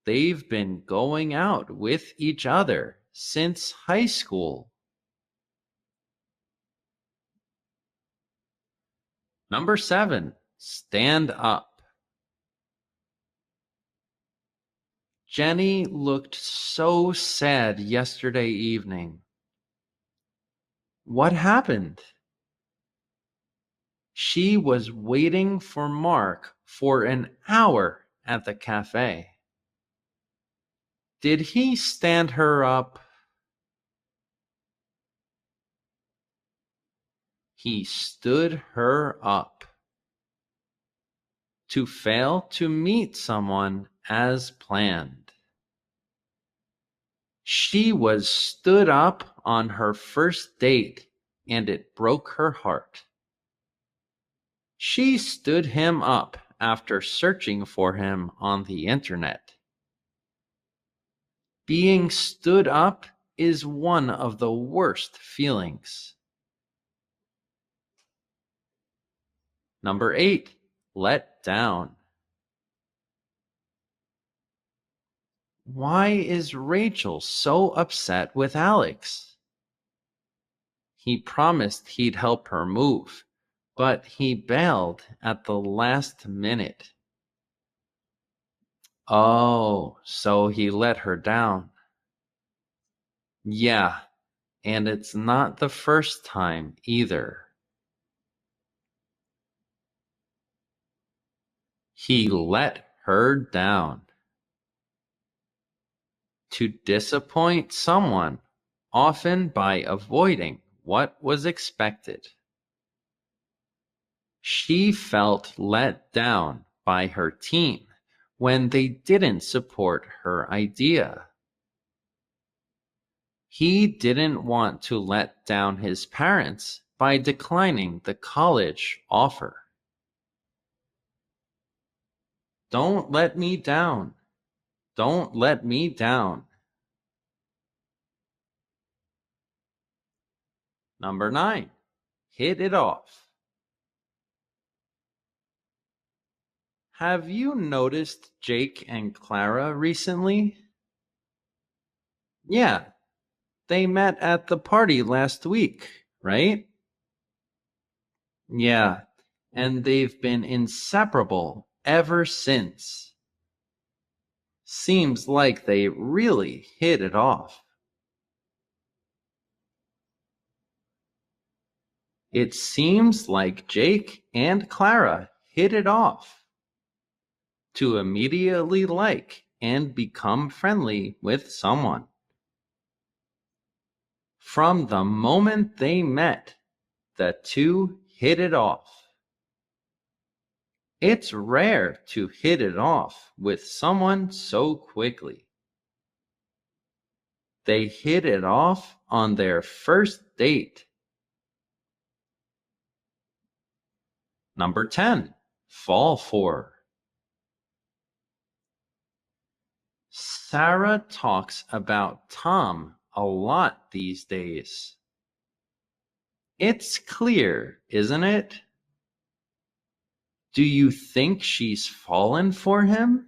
They've been going out with each other since high school. Number 7, stand up. Jenny looked so sad yesterday evening. What happened? She was waiting for Mark for an hour at the cafe. Did he stand her up? He stood her up. To fail to meet someone as planned. She was stood up on her first date, and it broke her heart. She stood him up after searching for him on the internet. Being stood up is one of the worst feelings. Number 8, let down. Why is Rachel so upset with Alex? He promised he'd help her move, but he bailed at the last minute. Oh, so he let her down. Yeah, and it's not the first time either. He let her down. To disappoint someone, often by avoiding what was expected. She felt let down by her team when they didn't support her idea. He didn't want to let down his parents by declining the college offer. Don't let me down. Don't let me down. Number 9. Hit it off. Have you noticed Jake and Clara recently? Yeah, they met at the party last week, right? Yeah, and they've been inseparable ever since. Seems like they really hit it off. It seems like Jake and Clara hit it off. To immediately like and become friendly with someone. From the moment they met, the two hit it off. It's rare to hit it off with someone so quickly. They hit it off on their first date. Number 10. Fall for. Sarah talks about Tom a lot these days. It's clear, isn't it? Do you think she's fallen for him?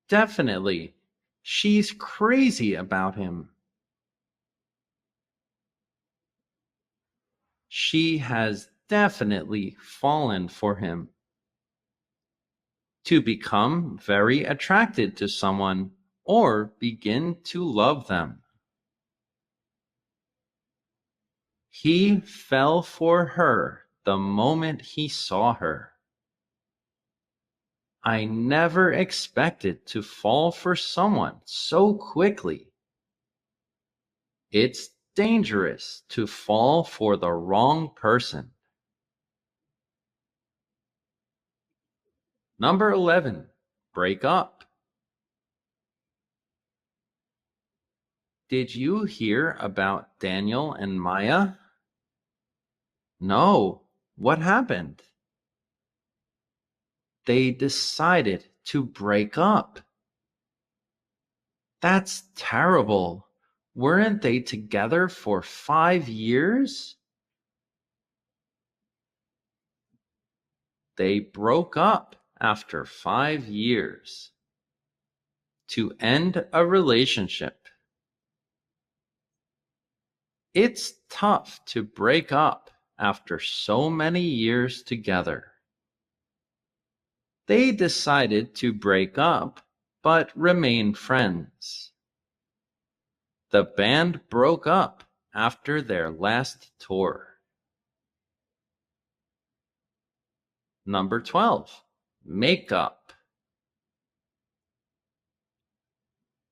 Definitely. She's crazy about him. She has definitely fallen for him. To become very attracted to someone or begin to love them. He fell for her the moment he saw her. I never expected to fall for someone so quickly. It's dangerous to fall for the wrong person. Number 11. Break up. Did you hear about Daniel and Maya? No. What happened? They decided to break up. That's terrible. Weren't they together for 5 years? They broke up after 5 years. To end a relationship. It's tough to break up after so many years together. They decided to break up, but remain friends. The band broke up after their last tour. Number 12. Make up.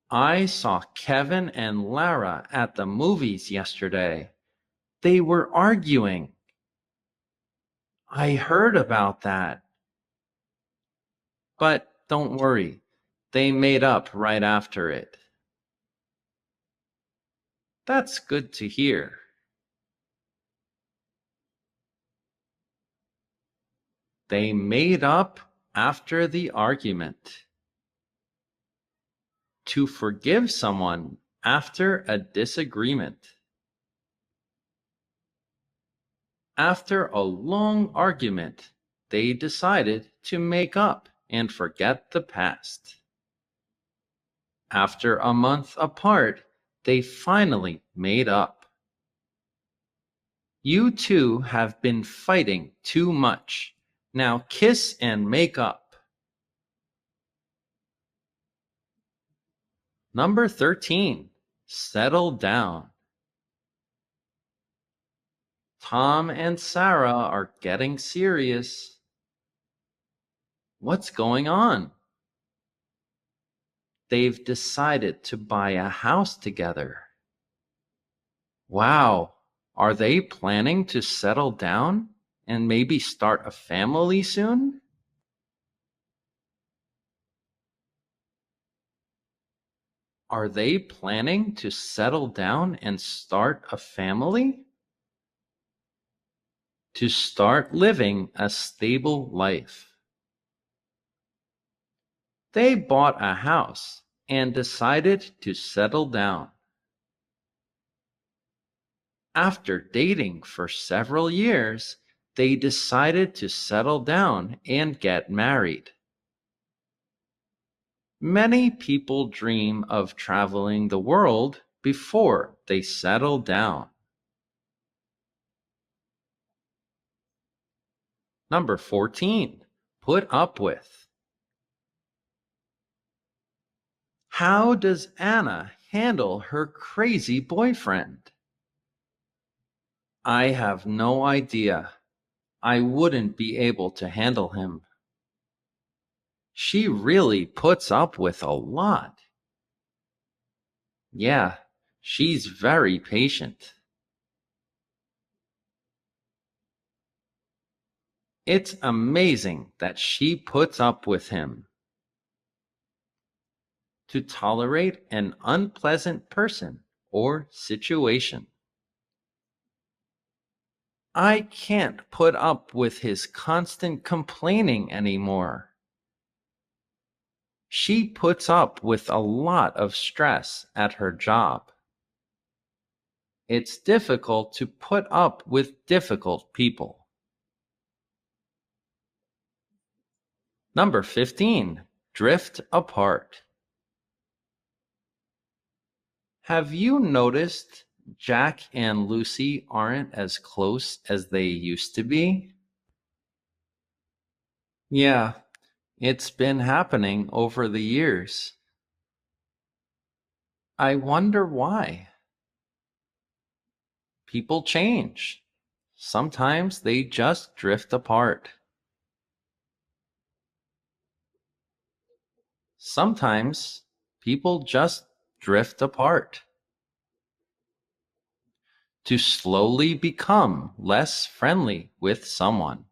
I saw Kevin and Lara at the movies yesterday. They were arguing. I heard about that. But don't worry, they made up right after it. That's good to hear. They made up after the argument. To forgive someone after a disagreement. After a long argument, they decided to make up and forget the past. After a month apart, they finally made up. You two have been fighting too much. Now kiss and make up. Number 13. Settle down. Tom and Sarah are getting serious. What's going on? They've decided to buy a house together. Wow, are they planning to settle down and maybe start a family soon? Are they planning to settle down and start a family? To start living a stable life. They bought a house and decided to settle down. After dating for several years, they decided to settle down and get married. Many people dream of traveling the world before they settle down. Number 14. Put up with. How does Anna handle her crazy boyfriend? I have no idea. I wouldn't be able to handle him. She really puts up with a lot. Yeah, she's very patient. It's amazing that she puts up with him. To tolerate an unpleasant person or situation. I can't put up with his constant complaining anymore. She puts up with a lot of stress at her job. It's difficult to put up with difficult people. Number 15. Drift apart. Have you noticed Jack and Lucy aren't as close as they used to be? Yeah, it's been happening over the years. I wonder why. People change. Sometimes they just drift apart. Sometimes people just drift apart. To slowly become less friendly with someone.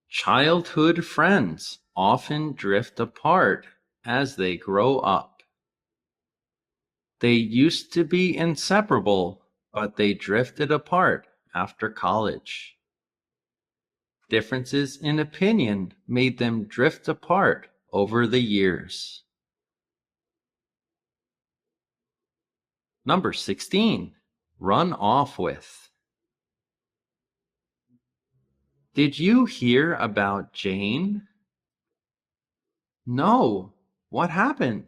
Childhood friends often drift apart as they grow up. They used to be inseparable, but they drifted apart after college. Differences in opinion made them drift apart over the years. Number 16. Run off with. Did you hear about Jane? No. What happened?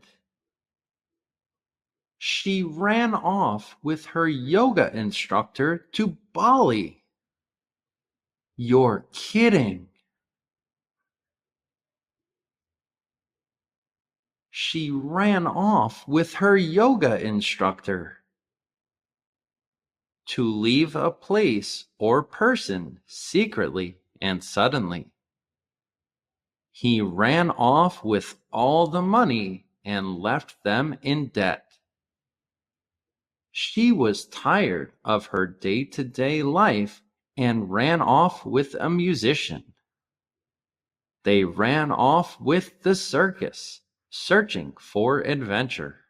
She ran off with her yoga instructor to Bali. You're kidding. She ran off with her yoga instructor. To leave a place or person secretly and suddenly. He ran off with all the money and left them in debt. She was tired of her day-to-day life and ran off with a musician. They ran off with the circus, searching for adventure.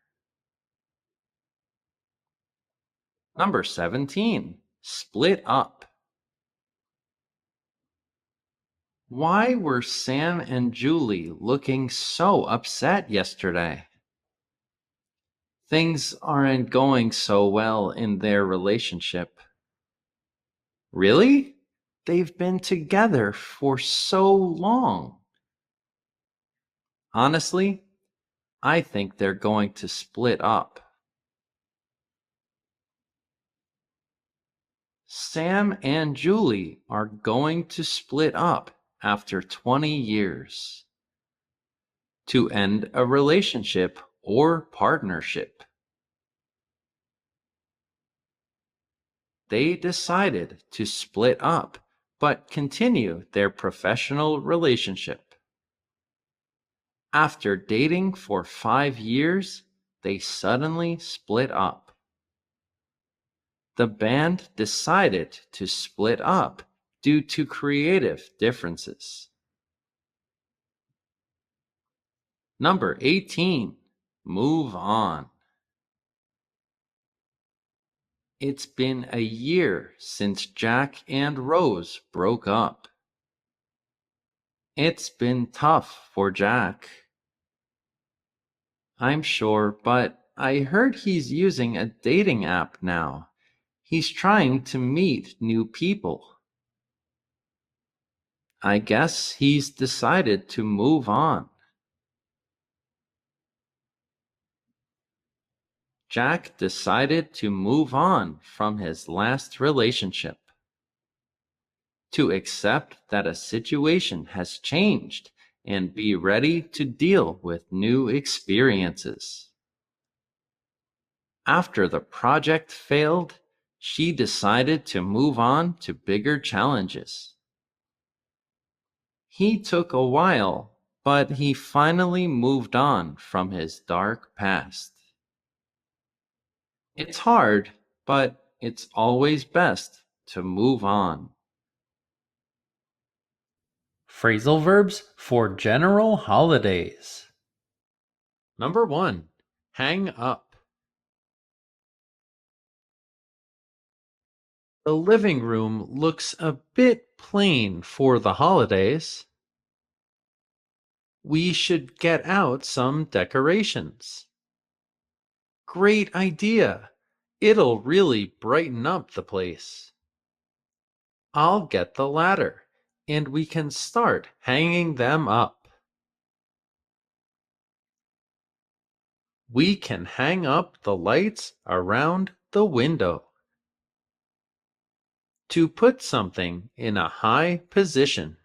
Number 17. Split up. Why were Sam and Julie looking so upset yesterday? Things aren't going so well in their relationship. Really? They've been together for so long. Honestly, I think they're going to split up. Sam and Julie are going to split up after 20 years to end a relationship or partnership. They decided to split up, but continue their professional relationship. After dating for 5 years, they suddenly split up. The band decided to split up due to creative differences. Number 18. Move on. It's been a year since Jack and Rose broke up. It's been tough for Jack. I'm sure, but I heard he's using a dating app now. He's trying to meet new people. I guess he's decided to move on. Jack decided to move on from his last relationship. To accept that a situation has changed and be ready to deal with new experiences. After the project failed, she decided to move on to bigger challenges. He took a while, but he finally moved on from his dark past. It's hard, but it's always best to move on. Phrasal verbs for general holidays. Number 1. Hang up. The living room looks a bit plain for the holidays. We should get out some decorations. Great idea! It'll really brighten up the place. I'll get the ladder, and we can start hanging them up. We can hang up the lights around the window. To put something in a high position.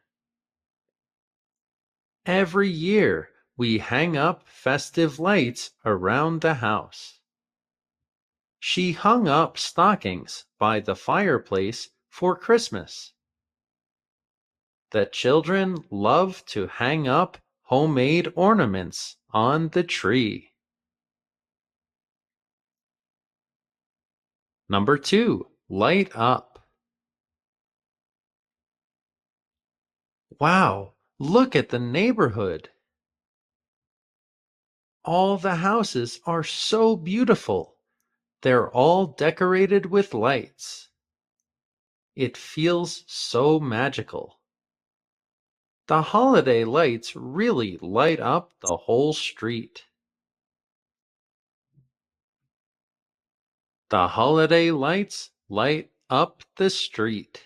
Every year, we hang up festive lights around the house. She hung up stockings by the fireplace for Christmas. The children love to hang up homemade ornaments on the tree. Number 2. Light up. Wow, look at the neighborhood. All the houses are so beautiful. They're all decorated with lights. It feels so magical. The holiday lights really light up the whole street. The holiday lights light up the street.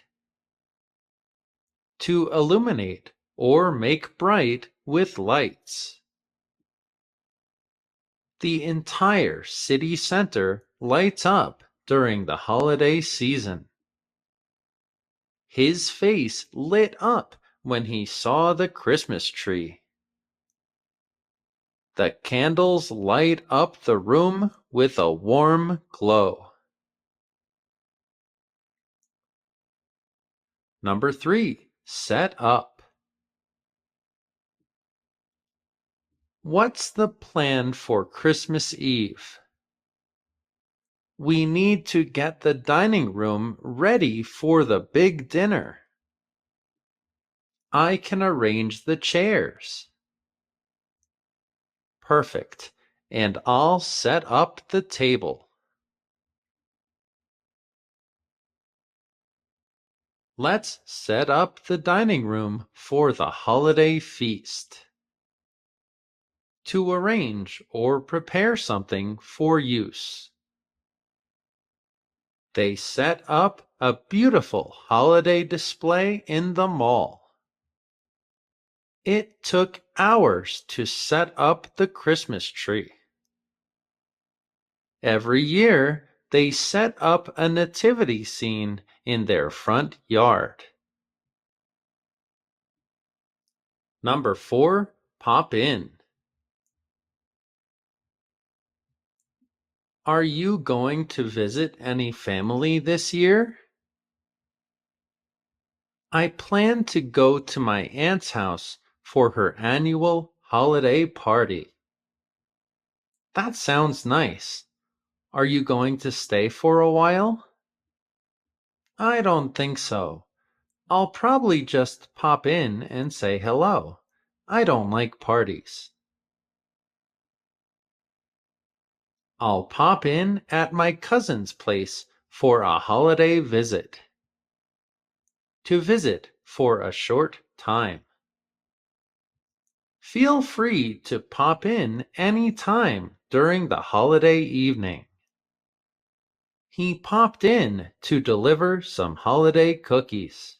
To illuminate or make bright with lights. The entire city center lights up during the holiday season. His face lit up when he saw the Christmas tree. The candles light up the room with a warm glow. Number 3. Set up. What's the plan for Christmas Eve? We need to get the dining room ready for the big dinner. I can arrange the chairs. Perfect. And I'll set up the table. Let's set up the dining room for the holiday feast. To arrange or prepare something for use. They set up a beautiful holiday display in the mall. It took hours to set up the Christmas tree. Every year, they set up a nativity scene in their front yard. Number 4. Pop in. Are you going to visit any family this year? I plan to go to my aunt's house for her annual holiday party. That sounds nice. Are you going to stay for a while? I don't think so. I'll probably just pop in and say hello. I don't like parties. I'll pop in at my cousin's place for a holiday visit. To visit for a short time. Feel free to pop in any time during the holiday evening. He popped in to deliver some holiday cookies.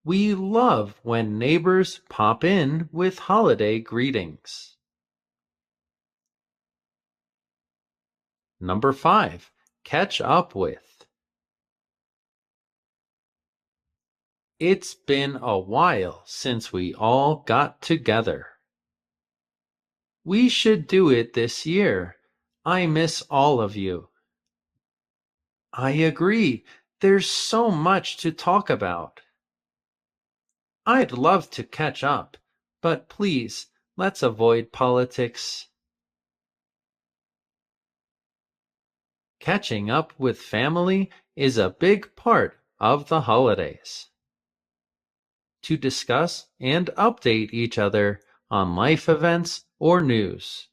We love when neighbors pop in with holiday greetings. Number 5. Catch up with. It's been a while since we all got together. We should do it this year. I miss all of you. I agree. There's so much to talk about. I'd love to catch up, but please, let's avoid politics. Catching up with family is a big part of the holidays. To discuss and update each other on life events or news.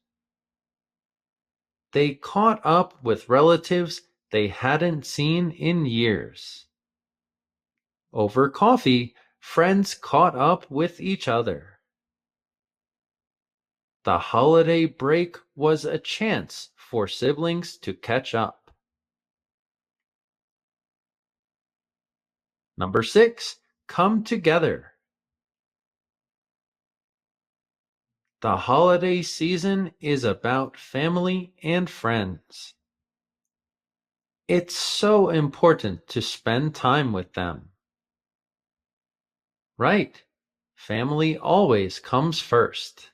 They caught up with relatives they hadn't seen in years. Over coffee, friends caught up with each other. The holiday break was a chance for siblings to catch up. Number 6. Come together. The holiday season is about family and friends. It's so important to spend time with them. Right. Family always comes first.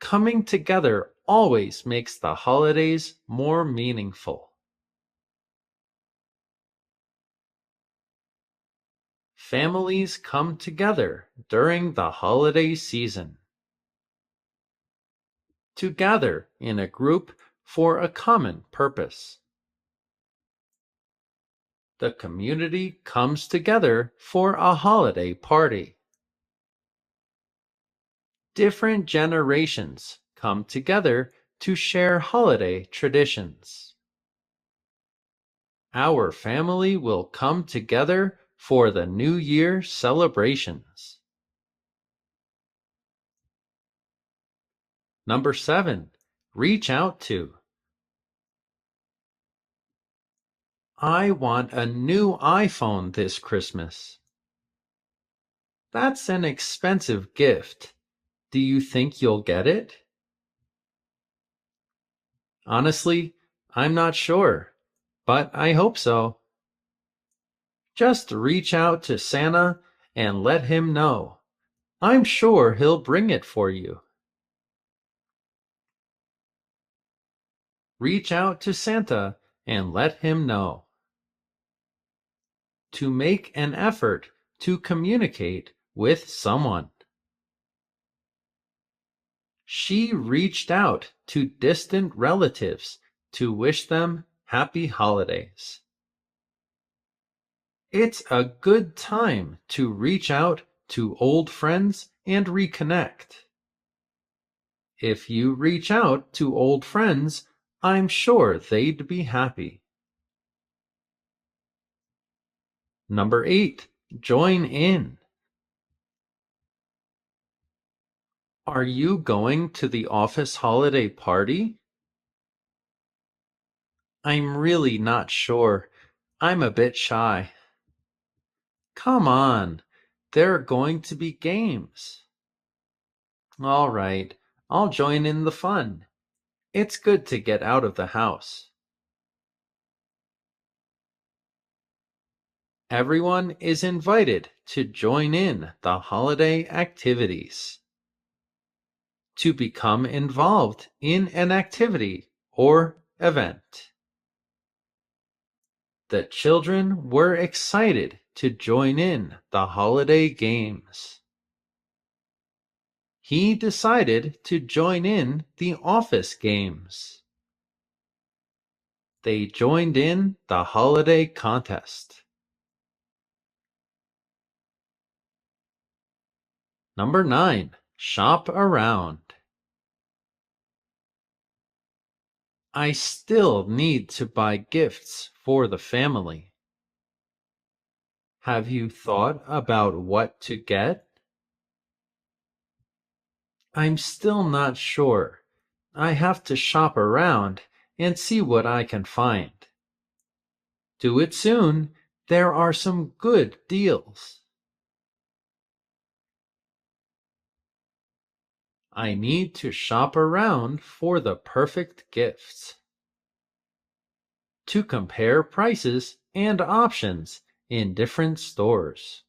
Coming together always makes the holidays more meaningful. Families come together during the holiday season. To gather in a group for a common purpose. The community comes together for a holiday party. Different generations come together to share holiday traditions. Our family will come together for the New Year celebrations. Number 7. Reach out to. I want a new iPhone this Christmas. That's an expensive gift. Do you think you'll get it? Honestly, I'm not sure, but I hope so. Just reach out to Santa and let him know. I'm sure he'll bring it for you. Reach out to Santa and let him know. To make an effort to communicate with someone. She reached out to distant relatives to wish them happy holidays. It's a good time to reach out to old friends and reconnect. If you reach out to old friends, I'm sure they'd be happy. Number 8. Join in. Are you going to the office holiday party? I'm really not sure. I'm a bit shy. Come on, there are going to be games. All right, I'll join in the fun. It's good to get out of the house. Everyone is invited to join in the holiday activities. To become involved in an activity or event. The children were excited to join in the holiday games. He decided to join in the office games. They joined in the holiday contest. Number 9. Shop around. I still need to buy gifts for the family. Have you thought about what to get? I'm still not sure. I have to shop around and see what I can find. Do it soon. There are some good deals. I need to shop around for the perfect gifts. To compare prices and options in different stores.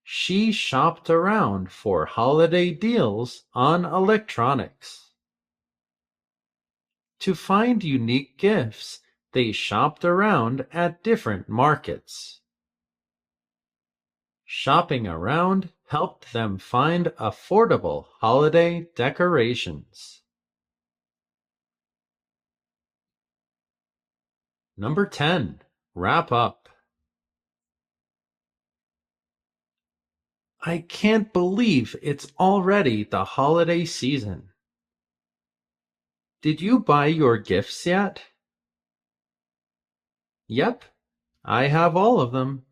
She shopped around for holiday deals on electronics. To find unique gifts, they shopped around at different markets. Shopping around helped them find affordable holiday decorations. Number 10. Wrap up. I can't believe it's already the holiday season. Did you buy your gifts yet? Yep, I have all of them.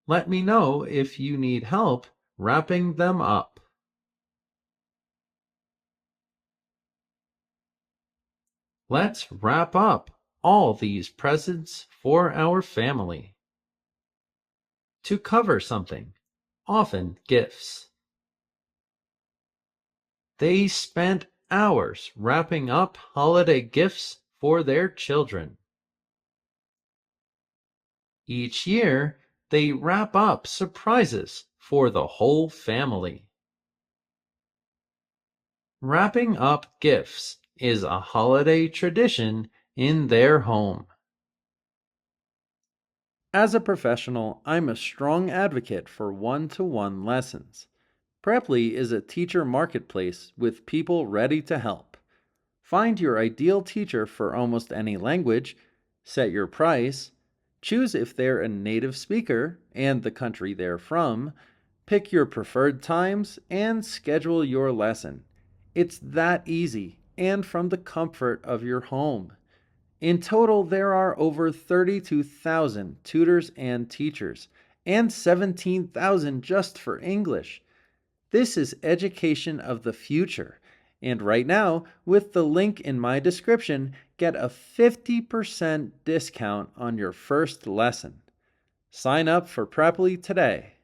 Let me know if you need help wrapping them up. Let's wrap up all these presents for our family. To cover something, often gifts. They spent hours wrapping up holiday gifts for their children. Each year, they wrap up surprises for the whole family. Wrapping up gifts is a holiday tradition in their home. As a professional, I'm a strong advocate for one-to-one lessons. Preply is a teacher marketplace with people ready to help. Find your ideal teacher for almost any language, set your price, choose if they're a native speaker and the country they're from, pick your preferred times, and schedule your lesson. It's that easy and from the comfort of your home. In total, there are over 32,000 tutors and teachers, and 17,000 just for English. This is education of the future. And right now, with the link in my description, get a 50% discount on your first lesson. Sign up for Preply today.